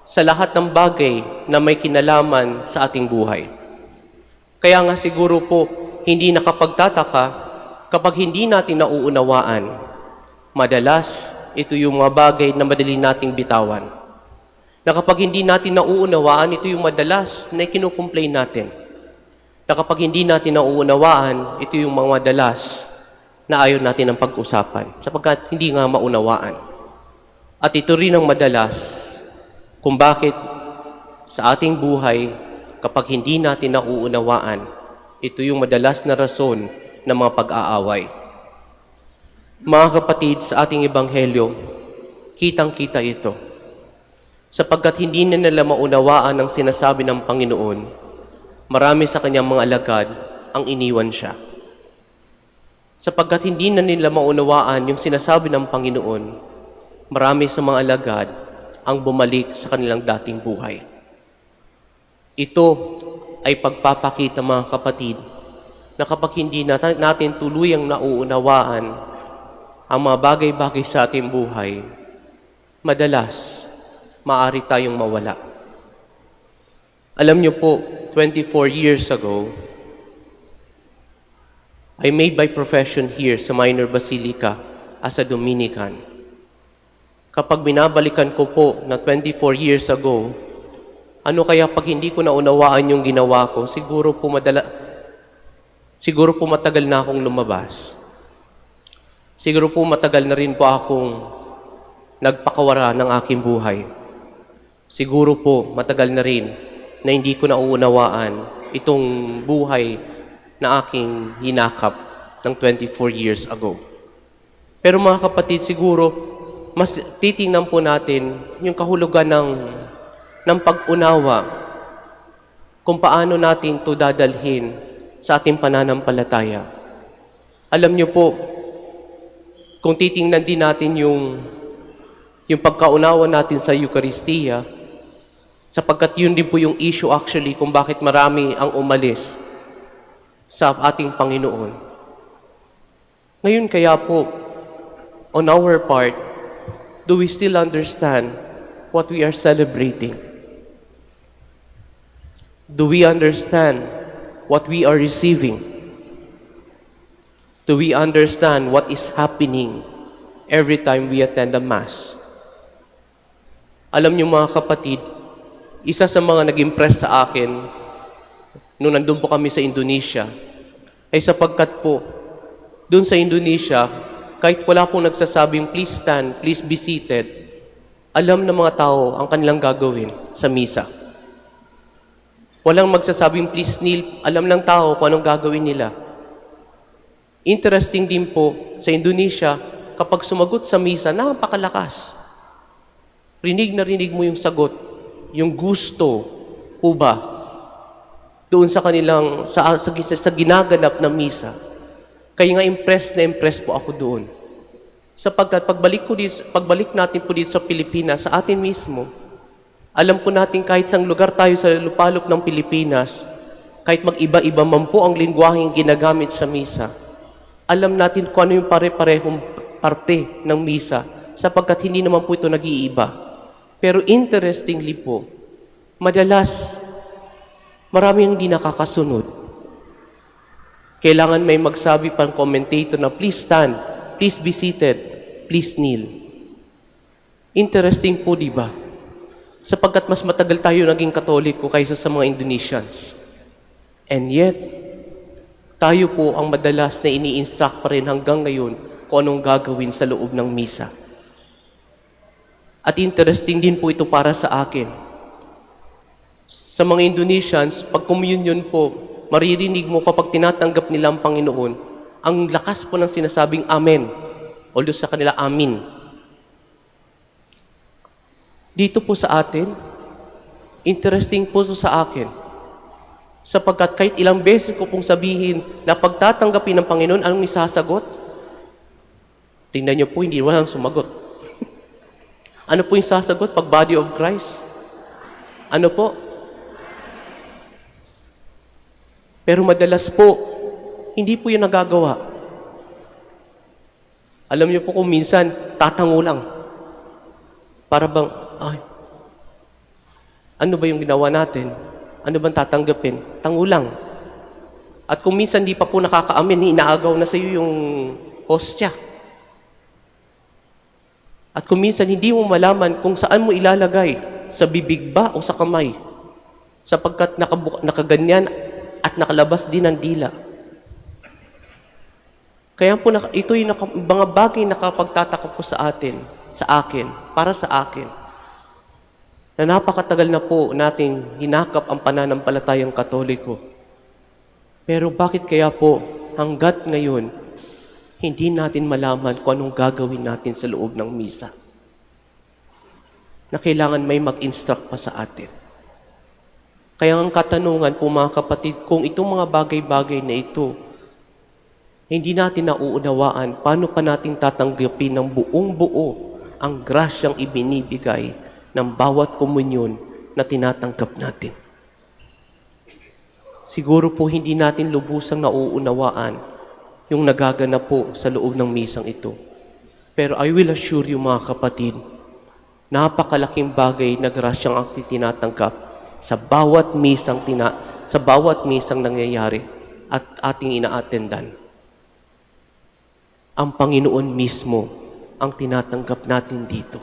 sa lahat ng bagay na may kinalaman sa ating buhay. Kaya nga siguro po, hindi nakapagtataka kapag hindi natin nauunawaan. Madalas, ito yung mga bagay na madali nating bitawan. Na kapag hindi natin nauunawaan, ito yung madalas na kinukomplain natin. Na kapag hindi natin nauunawaan, ito yung mga madalas na ayaw natin ng pag-usapan, sapagkat hindi nga maunawaan. At ito rin ang madalas kung bakit sa ating buhay, kapag hindi natin nauunawaan, ito yung madalas na rason ng mga pag-aaway. Mga kapatid, sa ating ebanghelyo, kitang-kita ito. Sapagkat hindi na nila maunawaan ang sinasabi ng Panginoon, marami sa kanyang mga alagad ang iniwan siya. Sapagkat hindi na nila maunawaan yung sinasabi ng Panginoon, marami sa mga alagad ang bumalik sa kanilang dating buhay. Ito ay pagpapakita, mga kapatid, na kapag hindi natin tuluyang nauunawaan ang mga bagay-bagay sa ating buhay, madalas maaari tayong mawala. Alam niyo po, 24 years ago, I made by profession here sa Minor Basilica as a Dominican. Kapag binabalikan ko po na 24 years ago, ano kaya pag hindi ko naunawaan yung ginawa ko, siguro po matagal na akong lumabas. Siguro po matagal na rin po akong nagpakawara ng aking buhay. Siguro po matagal na rin na hindi ko nauunawaan itong buhay na aking hinakap ng 24 years ago. Pero mga kapatid, siguro mas titingnan po natin yung kahulugan ng pag-unawa kung paano natin ito dadalhin sa ating pananampalataya. Alam niyo po, kung titingnan din natin yung pagkaunawa natin sa Eucharistia, sapagkat yun din po yung issue actually kung bakit marami ang umalis sa ating Panginoon. Ngayon kaya po, on our part, do we still understand what we are celebrating? Do we understand what we are receiving? Do we understand what is happening every time we attend a Mass? Alam niyo mga kapatid, isa sa mga nag-impress sa akin nung nandun po kami sa Indonesia ay sapagkat po, dun sa Indonesia, kahit wala pong nagsasabing please stand, please be seated, alam ng mga tao ang kanilang gagawin sa misa. Walang magsasabing please kneel, alam ng tao kung anong gagawin nila. Interesting din po, sa Indonesia, kapag sumagot sa misa, napakalakas. Rinig na rinig mo yung sagot, yung gusto po ba doon sa kanilang, sa ginaganap na misa. Kaya nga impress po ako doon. Sapagkat pagbalik natin po dito sa Pilipinas, sa atin mismo, alam po natin kahit sang lugar tayo sa lupalop ng Pilipinas, kahit mag-iba-iba man po ang lingwaheng ginagamit sa misa, alam natin kung ano yung pare-parehong parte ng misa, sapagkat hindi naman po ito nag-iiba. Pero interestingly po, madalas, marami ang hindi nakakasunod. Kailangan may magsabi pang commentator na please stand, please be seated, please kneel. Interesting po, di ba? Sapagkat mas matagal tayo naging Katoliko kaysa sa mga Indonesians. And yet, tayo po ang madalas na ini-instruct pa rin hanggang ngayon kung anong gagawin sa loob ng misa. At interesting din po ito para sa akin. Sa mga Indonesians, pag communion po, maririnig mo kapag tinatanggap nila ang Panginoon, ang lakas po ng sinasabing Amen. Although sa kanila, Amin. Dito po sa atin, interesting po sa akin. Sapagkat kahit ilang beses ko pong sabihin na pagtatanggapin ng Panginoon, anong isasagot? Tingnan niyo po, hindi walang sumagot. Ano po yung sasagot pag body of Christ? Ano po? Pero madalas po, hindi po yun nagagawa. Alam niyo po kung minsan, tatango lang. Para bang, ay, ano ba yung ginawa natin? Ano bang tatanggapin? Tango lang. At kung minsan di pa po nakakaamin, inaagaw na sa iyo yung hostya. At kung minsan hindi mo malaman kung saan mo ilalagay, sa bibig ba o sa kamay, sapagkat nakaganyan at nakalabas din ang dila. Kaya po, ito yung mga bagay na nakapagtataka po sa atin, sa akin, para sa akin, na napakatagal na po nating hinakap ang pananampalatayang Katoliko. Pero bakit kaya po, hanggat ngayon, hindi natin malaman kung anong gagawin natin sa loob ng misa? Na kailangan may mag-instruct pa sa atin. Kaya ang katanungan po mga kapatid, kung itong mga bagay-bagay na ito, hindi natin nauunawaan, paano pa natin tatanggapin ng buong-buo ang grasyang ibinibigay ng bawat komunyon na tinatanggap natin. Siguro po hindi natin lubusang nauunawaan yung nagaganap po sa loob ng misang ito. Pero I will assure you mga kapatid, napakalaking bagay na grasyang ang tinatanggap sa bawat misang nangyayari at ating inaatendan. Ang Panginoon mismo ang tinatanggap natin dito.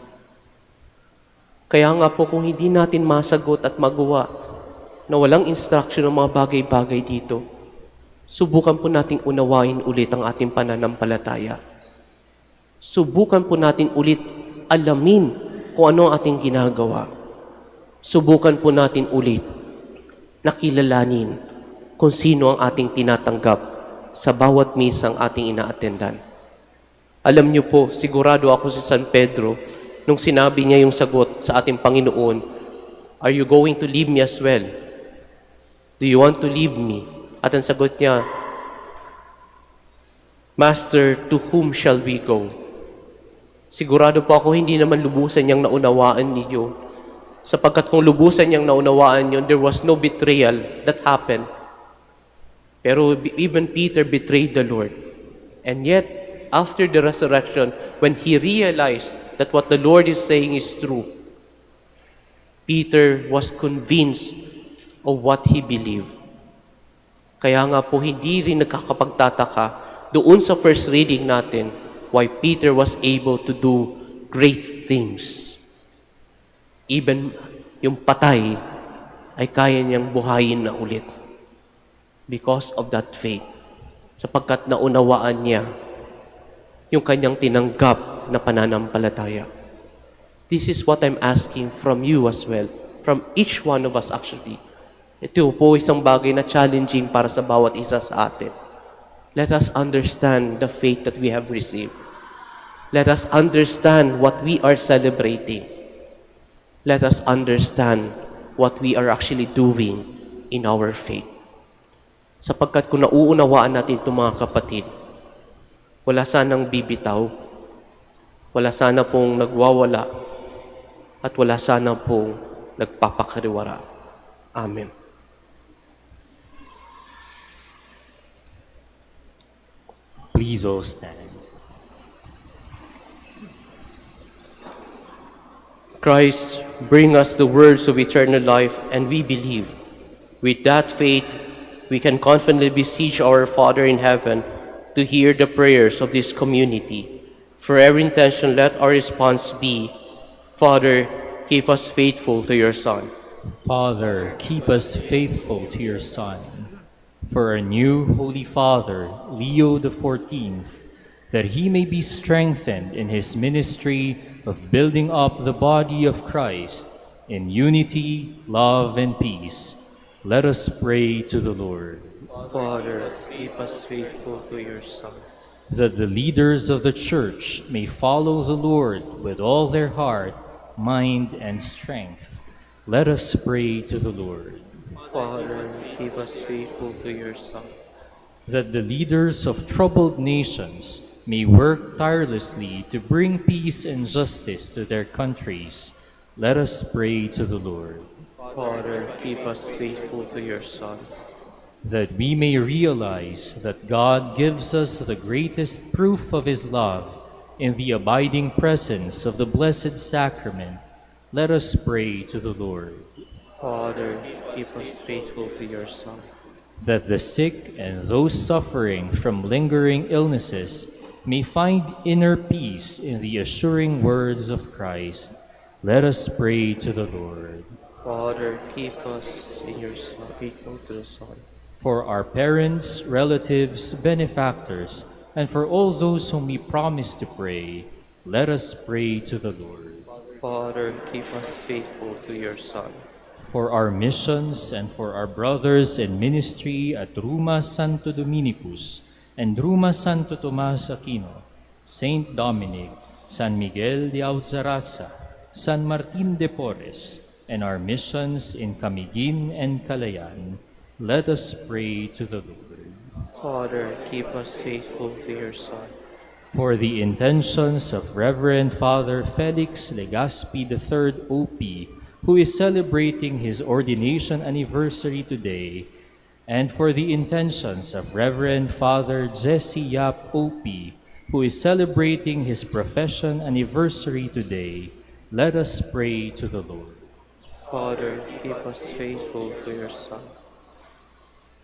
Kaya nga po kung hindi natin masagot at magawa na walang instruction ng mga bagay-bagay dito, subukan po nating unawain ulit ang ating pananampalataya. Subukan po natin ulit alamin kung ano ang ating ginagawa. Subukan po natin ulit nakilalanin kung sino ang ating tinatanggap sa bawat misang ating inaatendan. Alam niyo po, sigurado ako si San Pedro, nung sinabi niya yung sagot sa ating Panginoon, "Are you going to leave me as well? Do you want to leave me?" At ang sagot niya, "Master, to whom shall we go?" Sigurado po ako hindi naman lubusan niyang naunawaan niyo. Sapagkat kung lubusan niyang naunawaan niyo, there was no betrayal that happened. Pero even Peter betrayed the Lord. And yet, after the resurrection, when he realized that what the Lord is saying is true, Peter was convinced of what he believed. Kaya nga po, hindi rin nakakapagtataka doon sa first reading natin why Peter was able to do great things. Even yung patay ay kaya niyang buhayin na ulit because of that faith. Sapagkat naunawaan niya yung kanyang tinanggap na pananampalataya. This is what I'm asking from you as well, from each one of us actually. Ito po isang bagay na challenging para sa bawat isa sa atin. Let us understand the faith that we have received. Let us understand what we are celebrating. Let us understand what we are actually doing in our faith. Sapagkat kung nauunawaan natin itong mga kapatid, wala sanang bibitaw, wala sana pong nagwawala, at wala sana pong nagpapakariwara. Amen. Please all stand. Christ, bring us the words of eternal life, and we believe. With that faith, we can confidently beseech our Father in heaven to hear the prayers of this community. For every intention, let our response be, Father, keep us faithful to your Son. Father, keep us faithful to your Son. For our new Holy Father, Leo XIV, that he may be strengthened in his ministry of building up the body of Christ in unity, love, and peace. Let us pray to the Lord. Father, keep us faithful to your Son. That the leaders of the Church may follow the Lord with all their heart, mind, and strength. Let us pray to the Lord. Father, keep us faithful to your Son. That the leaders of troubled nations may work tirelessly to bring peace and justice to their countries. Let us pray to the Lord. Father, keep us faithful to your Son. That we may realize that God gives us the greatest proof of his love in the abiding presence of the Blessed Sacrament. Let us pray to the Lord. Father, keep us faithful to your Son. That the sick and those suffering from lingering illnesses may find inner peace in the assuring words of Christ. Let us pray to the Lord. Father, keep us in your Son, faithful to the Son. For our parents, relatives, benefactors, and for all those whom we promise to pray, let us pray to the Lord. Father, keep us faithful to your Son. For our missions and for our brothers in ministry at Ruma Santo Dominicus and Ruma Santo Tomas Aquino, Saint Dominic, San Miguel de Alzaraza, San Martin de Porres, and our missions in Camiguin and Calayan, let us pray to the Lord. Father, keep us faithful to your Son. For the intentions of Reverend Father Felix Legaspi III, OP, who is celebrating his ordination anniversary today, and for the intentions of Reverend Father Jesse Yap, OP, who is celebrating his profession anniversary today, let us pray to the Lord. Father, keep us faithful to your Son.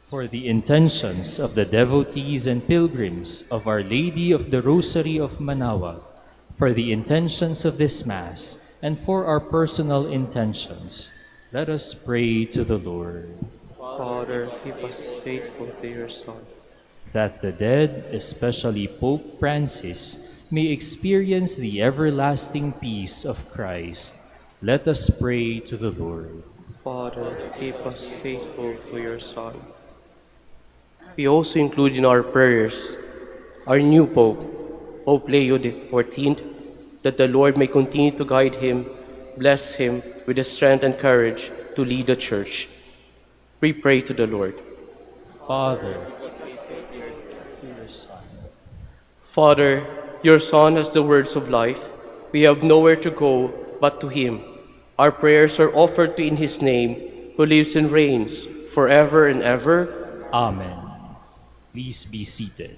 For the intentions of the devotees and pilgrims of Our Lady of the Rosary of Manaoag, for the intentions of this Mass, and for our personal intentions, let us pray to the Lord. Father, keep us faithful to your Son. That the dead, especially Pope Francis, may experience the everlasting peace of Christ, let us pray to the Lord. Father, keep us faithful to your Son. We also include in our prayers our new Pope, Pope Leo XIV, that the Lord may continue to guide him, bless him with the strength and courage to lead the Church. We pray to the Lord. Father, your Son. Father, your Son has the words of life. We have nowhere to go but to him. Our prayers are offered to in his name, who lives and reigns forever and ever. Amen. Please be seated.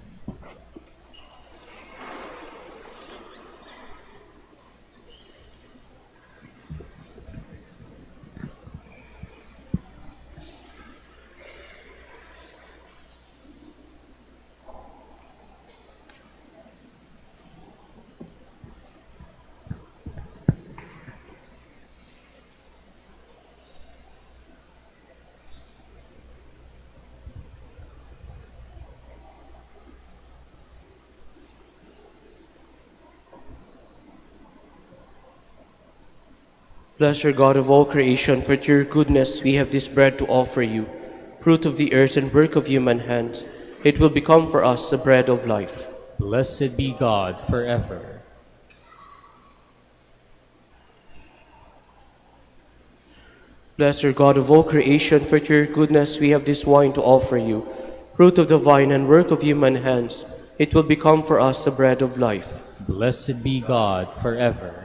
Blessed God of all creation, for to your goodness we have this bread to offer you, fruit of the earth and work of human hands. It will become for us the bread of life. Blessed be God forever. Blessed God of all creation, for to your goodness we have this wine to offer you, fruit of the vine and work of human hands. It will become for us the bread of life. Blessed be God forever.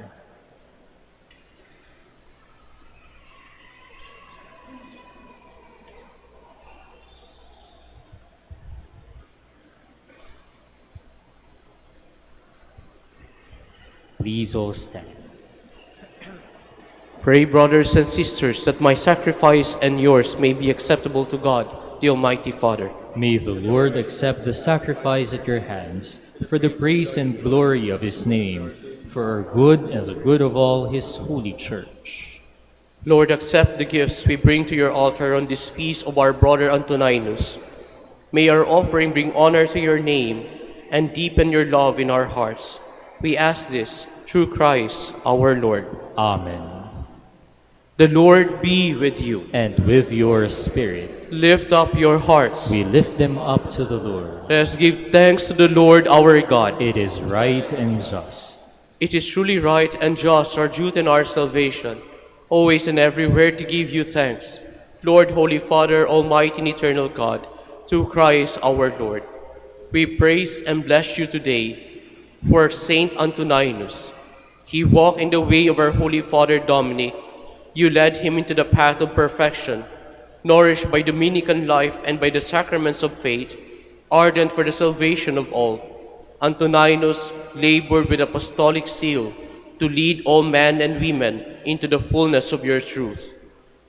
Please all stand. Pray, brothers and sisters, that my sacrifice and yours may be acceptable to God, the Almighty Father. May the Lord accept the sacrifice at your hands for the praise and glory of his name, for our good and the good of all his holy church. Lord, accept the gifts we bring to your altar on this feast of our brother Antoninus. May our offering bring honor to your name and deepen your love in our hearts. We ask this through Christ our Lord. Amen. The Lord be with you. And with your spirit, Lift up your hearts. we lift them up to the Lord. Let us give thanks to the Lord our God. It is right and just. It is truly right and just, our duty and our salvation, always and everywhere to give you thanks, Lord, Holy Father, Almighty and eternal God, through Christ our Lord. We praise and bless you today for Saint Antoninus. He walked in the way of our Holy Father Dominic. You led him into the path of perfection, nourished by Dominican life and by the sacraments of faith, ardent for the salvation of all. Antoninus labored with apostolic zeal to lead all men and women into the fullness of your truth.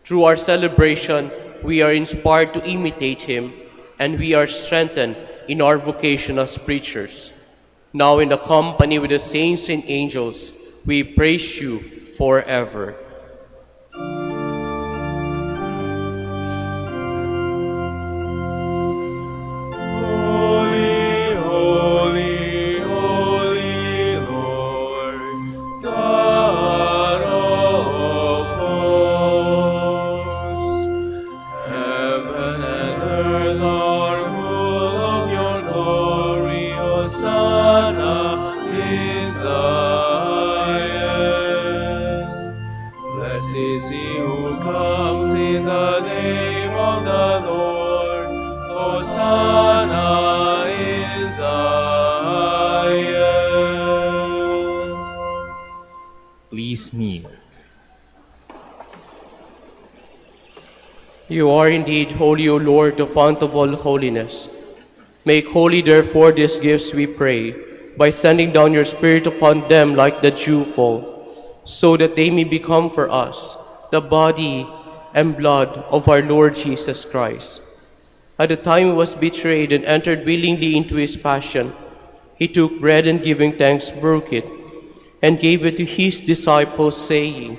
Through our celebration, we are inspired to imitate him, and we are strengthened in our vocation as preachers. Now in the company with the saints and angels, we praise you forever. Holy, holy, holy Lord, God of hosts. Heaven and earth are full of your glory, Hosanna in the highest. Blessed is he who comes in the name of the Lord, Hosanna in the highest. Please kneel. You are indeed holy, O Lord, the fount of all holiness. Make holy, therefore, these gifts, we pray, by sending down your Spirit upon them like the dewfall, so that they may become for us the body and blood of our Lord Jesus Christ. At the time he was betrayed and entered willingly into his passion, he took bread and giving thanks broke it, and gave it to his disciples, saying,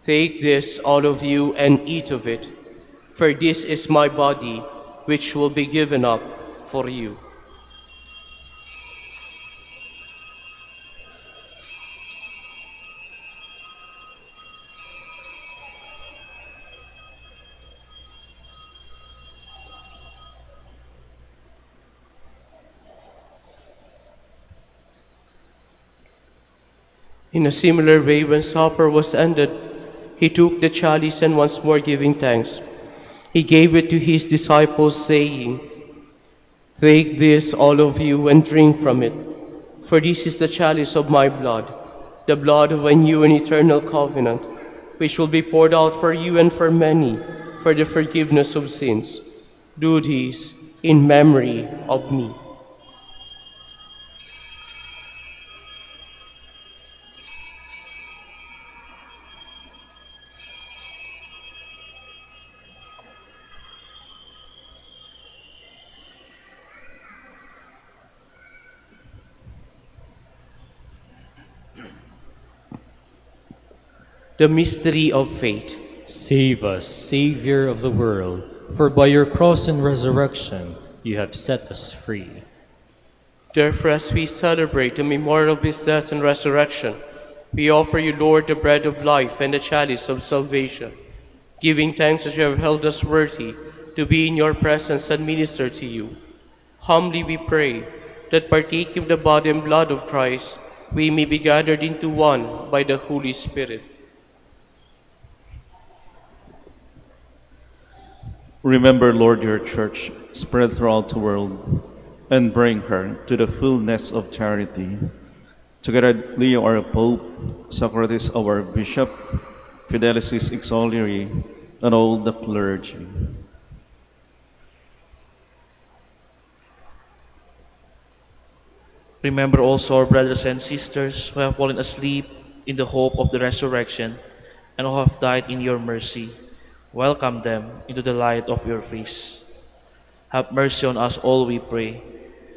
"Take this, all of you, and eat of it, for this is my body, which will be given up for you." In a similar way, when supper was ended, he took the chalice and once more giving thanks, he gave it to his disciples, saying, "Take this, all of you, and drink from it, for this is the chalice of my blood, the blood of a new and eternal covenant, which will be poured out for you and for many for the forgiveness of sins. Do this in memory of me. The mystery of faith. Save us, Savior of the world, for by your cross and resurrection you have set us free. Therefore, as we celebrate the memorial of his death and resurrection, we offer you, Lord, the bread of life and the chalice of salvation, giving thanks that you have held us worthy to be in your presence and minister to you. Humbly we pray that partaking of the body and blood of Christ, we may be gathered into one by the Holy Spirit. Remember, Lord, your church spread throughout the world and bring her to the fullness of charity. Together, Leo, our Pope, Socrates, our Bishop, Fidelis, his auxiliary, and all the clergy. Remember also our brothers and sisters who have fallen asleep in the hope of the resurrection and who have died in your mercy. Welcome them into the light of your face. Have mercy on us all, we pray,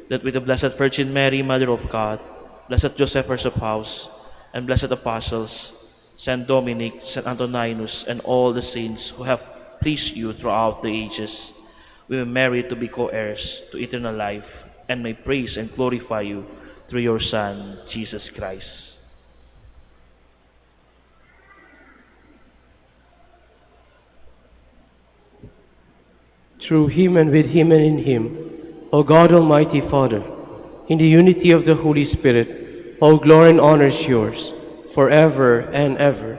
that with the Blessed Virgin Mary, Mother of God, Blessed Joseph, her spouse, and blessed apostles, Saint Dominic, Saint Antoninus, and all the saints who have pleased you throughout the ages, we may merit to be co-heirs to eternal life, and may praise and glorify you through your Son, Jesus Christ. Through him and with him and in him, O God Almighty Father, in the unity of the Holy Spirit, all glory and honor is yours, forever and ever.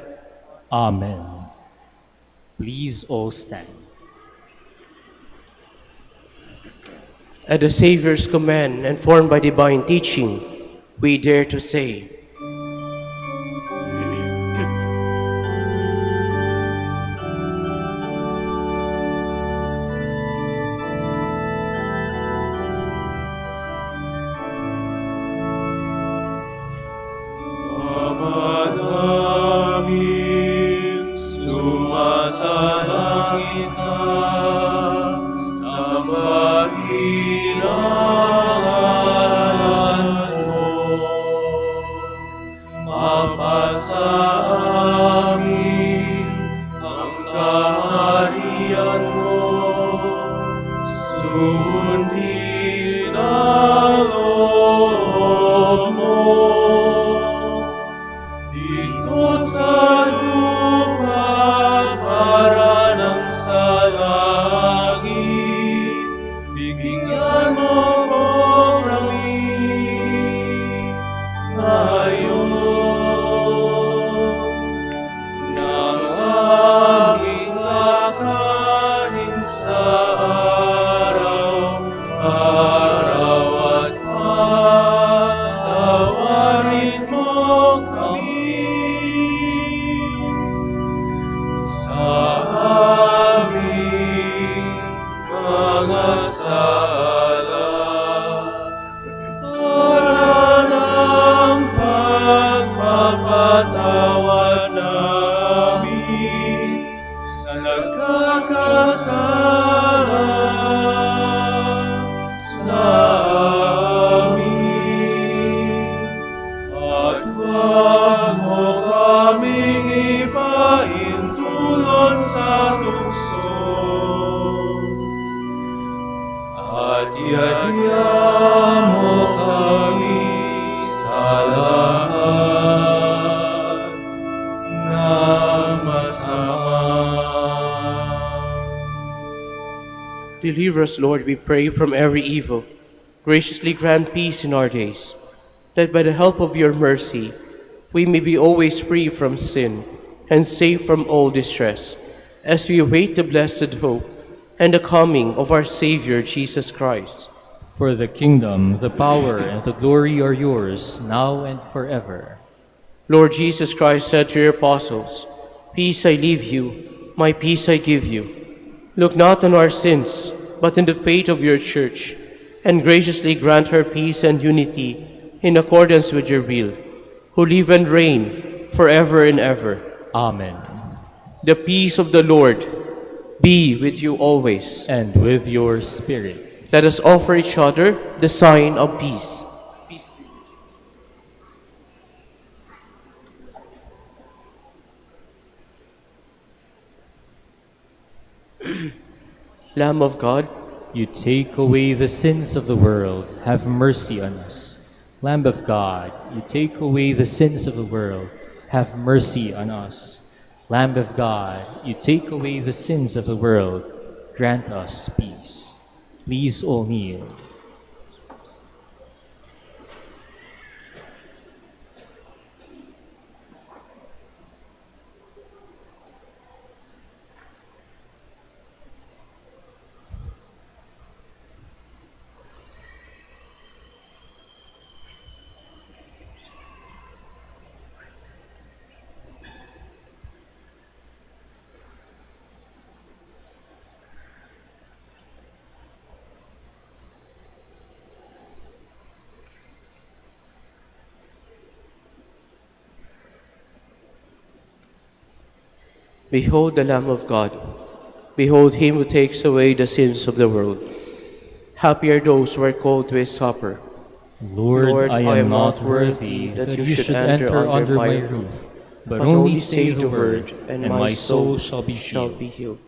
Amen. Please all stand. At the Savior's command and formed by divine teaching, we dare to say, Ama namin, sumasalangit ka, sambahin ang mo. Mapasa amin ang kaharian mo, sundin ang loob mo. Dito sa lupa para ng sa langit, bigyan mo ko kami ngayon ng aming kakanin sa araw-araw at patawarin mo kami sa aming mga sala para ng pagpapatawad namin sa nagkakasala sa amin. At huwag mo kaming ipaintulot sa tukso, at iadya mo kami sa lahat ng masama. Deliver us, Lord, we pray, from every evil. Graciously grant peace in our days, that by the help of your mercy we may be always free from sin and safe from all distress, as we await the blessed hope and the coming of our Savior Jesus Christ. For the kingdom, the power, and the glory are yours, now and forever. Lord Jesus Christ said to your apostles, "Peace I leave you, my peace I give you. Look not on our sins, but in the faith of your church, and graciously grant her peace and unity in accordance with your will, who live and reign forever and ever. Amen. The peace of the Lord be with you always. And with your spirit. Let us offer each other the sign of peace. Lamb of God, You take away the sins of the world, have mercy on us. Lamb of God, you take away the sins of the world, have mercy on us. Lamb of God, you take away the sins of the world, grant us peace. Please all kneel. behold the Lamb of God. Behold him who takes away the sins of the world. Happy are those who are called to his supper. Lord, I am not worthy that you should enter under my roof, but only say the word, and my soul shall be healed.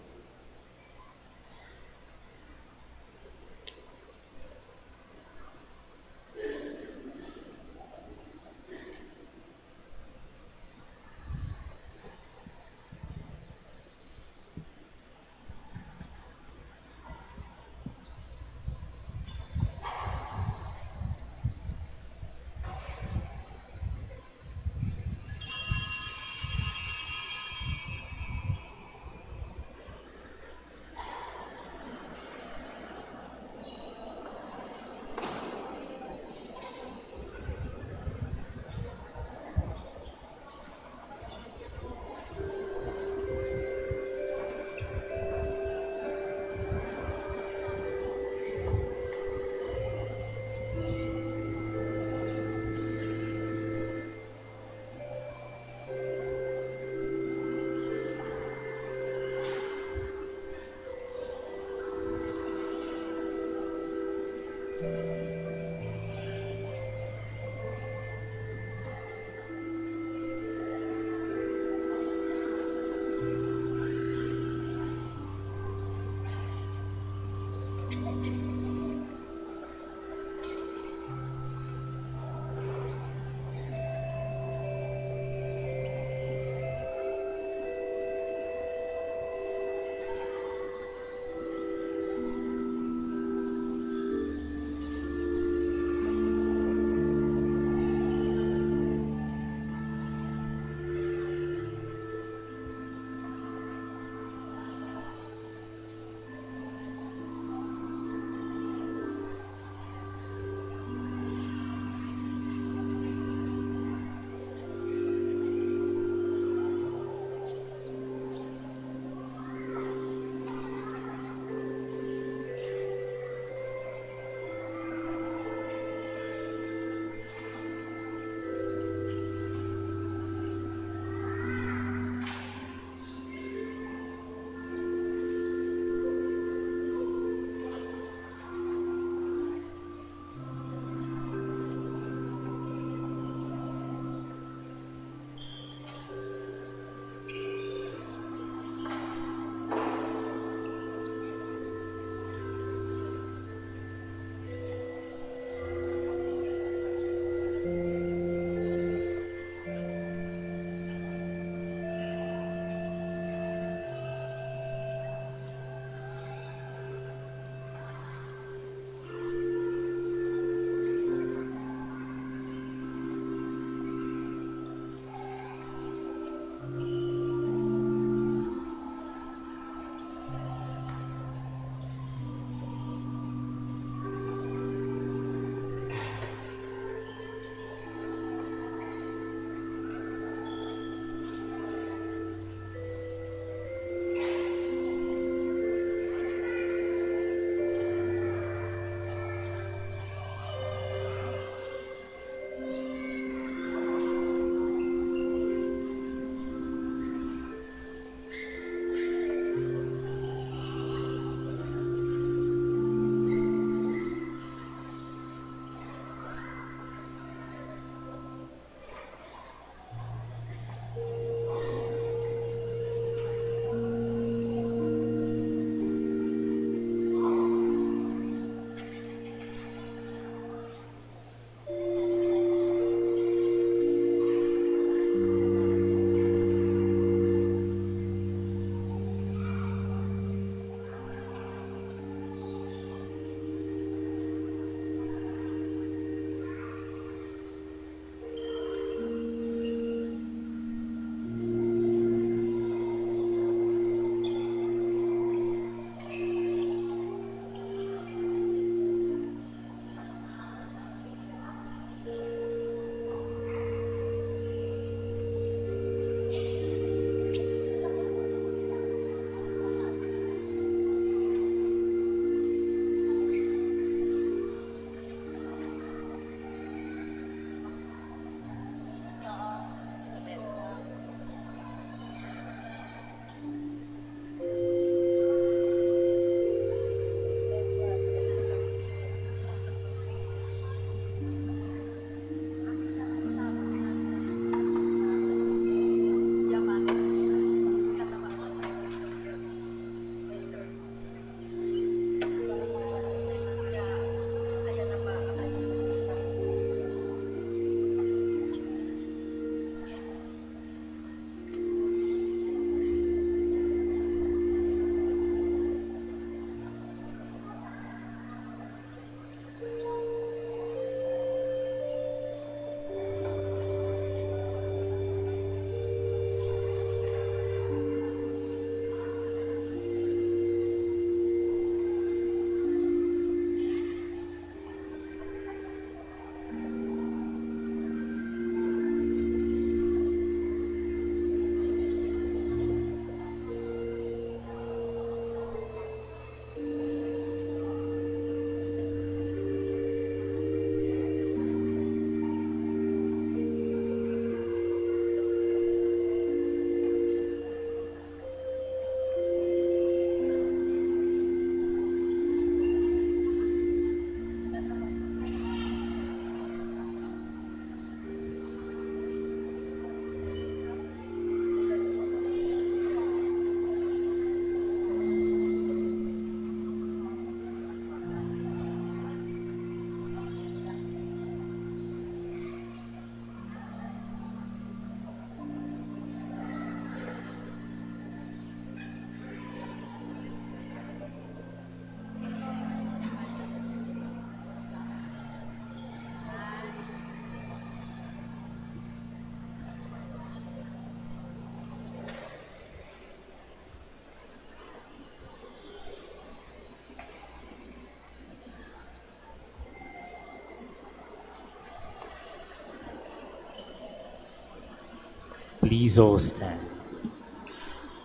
Please all stand.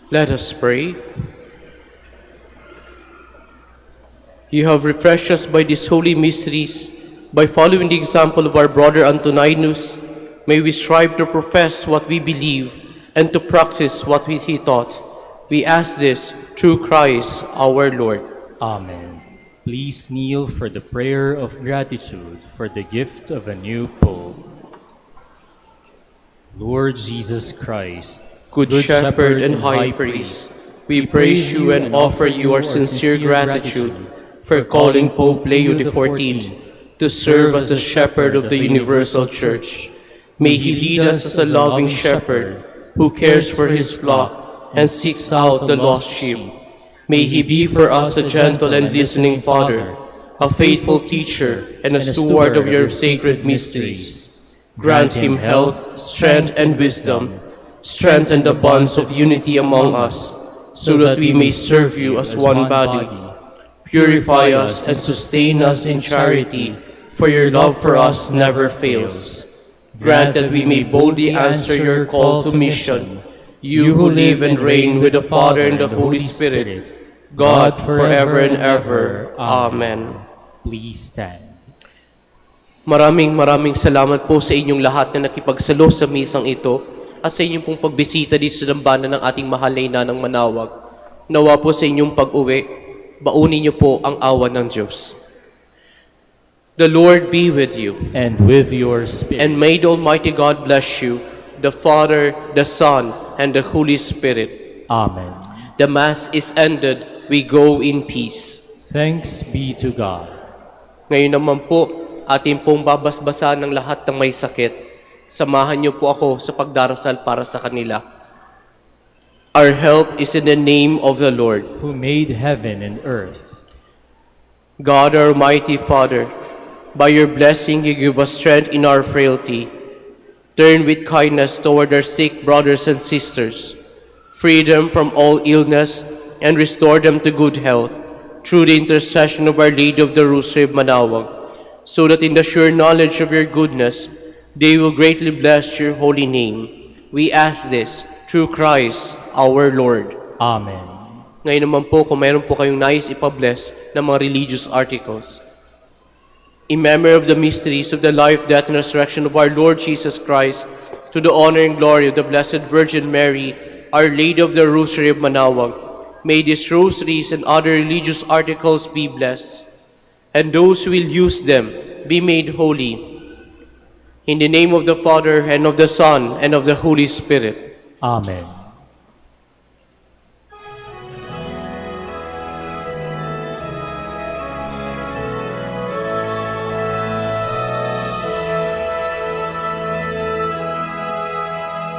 Let us pray. You have refreshed us by these holy mysteries. By following the example of our brother Antoninus, may we strive to profess what we believe and to practice what he taught. We ask this through Christ our Lord. Amen. Please kneel for the prayer of gratitude for the gift of a new Pope. Lord Jesus Christ, Good Shepherd and High Priest, we praise you and offer you our sincere gratitude for calling Pope Leo XIV to serve as the shepherd of the universal church. May he lead us as a loving shepherd who cares for his flock and seeks out the lost sheep. May he be for us a gentle and listening father, a faithful teacher, and a steward of your sacred mysteries. Grant him health, strength, and wisdom. Strengthen the bonds of unity among us, so that we may serve you as one body. Purify us and sustain us in charity, for your love for us never fails. Grant that we may boldly answer your call to mission, you who live and reign with the Father and the Holy Spirit, God forever and ever. Amen. Please stand. Maraming salamat po sa inyong lahat na nakipagsalo sa misang ito at sa inyong pong pagbisita dito sa dambana ng ating mahal na ina ng Manaoag. Nawa po sa inyong pag-uwi, baunin niyo po ang awa ng Diyos. The Lord be with you. And with your spirit. And may the Almighty God bless you, the Father, the Son, and the Holy Spirit. Amen. The Mass is ended. We go in peace. Thanks be to God. Ngayon naman po, atin pong babasbasan ng lahat ng may sakit. Samahan niyo po ako sa pagdarasal para sa kanila. Our help is in the name of the Lord, who made heaven and earth. God, our mighty Father, by your blessing you give us strength in our frailty. Turn with kindness toward our sick brothers and sisters. Free them from all illness and restore them to good health through the intercession of Our Lady of the Rosary of Manaoag, so that in the sure knowledge of your goodness, they will greatly bless your holy name. We ask this through Christ our Lord. Amen. Ngayon naman po, kung mayroon po kayong nais ipabless ng mga religious articles. In memory of the mysteries of the life, death, and resurrection of our Lord Jesus Christ, to the honor and glory of the Blessed Virgin Mary, Our Lady of the Rosary of Manaoag, may these rosaries and other religious articles be blessed, and those who will use them be made holy. In the name of the Father, and of the Son, and of the Holy Spirit. Amen.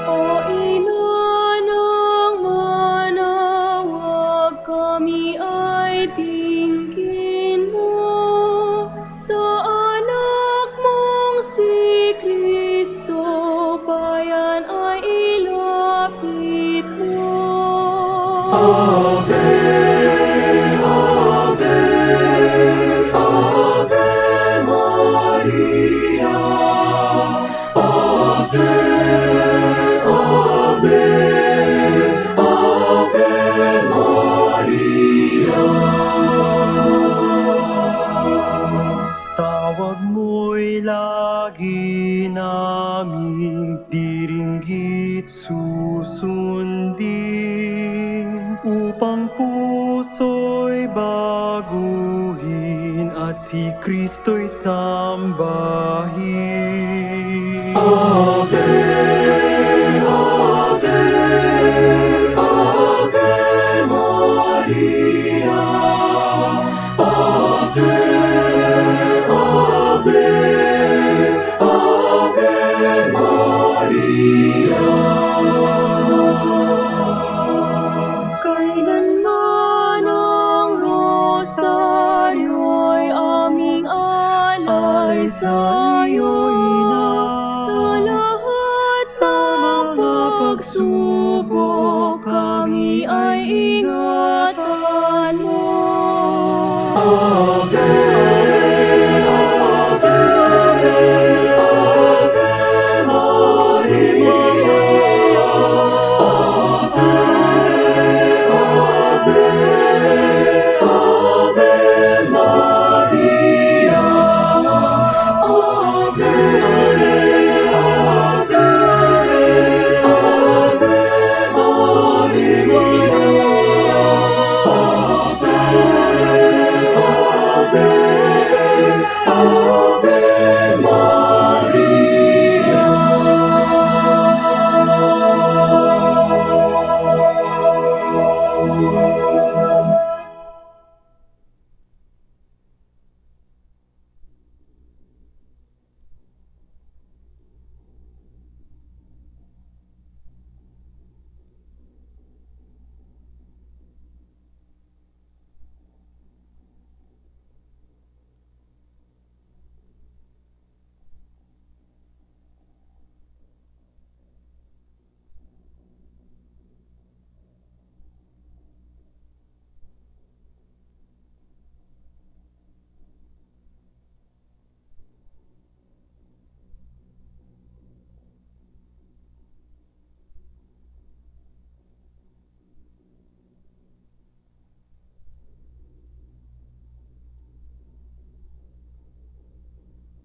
O Ina ng Manaoag, kami ay tingin mo sa anak mong si Kristo, bayan ay ilapit mo. Ave, Ave, Ave Maria, Ave, Ave, Ave Maria. Tawag mo'y lagi naming diringgit susundin, upang puso'y baguhin at si Kristo'y sambahin. Ave, Ave, Ave Maria, Ave, Ave, Ave Maria. Kailanman ang rosaryo'y aming alay sa iyo, Ina. Sa lahat ng pagsubok kami ay ingat.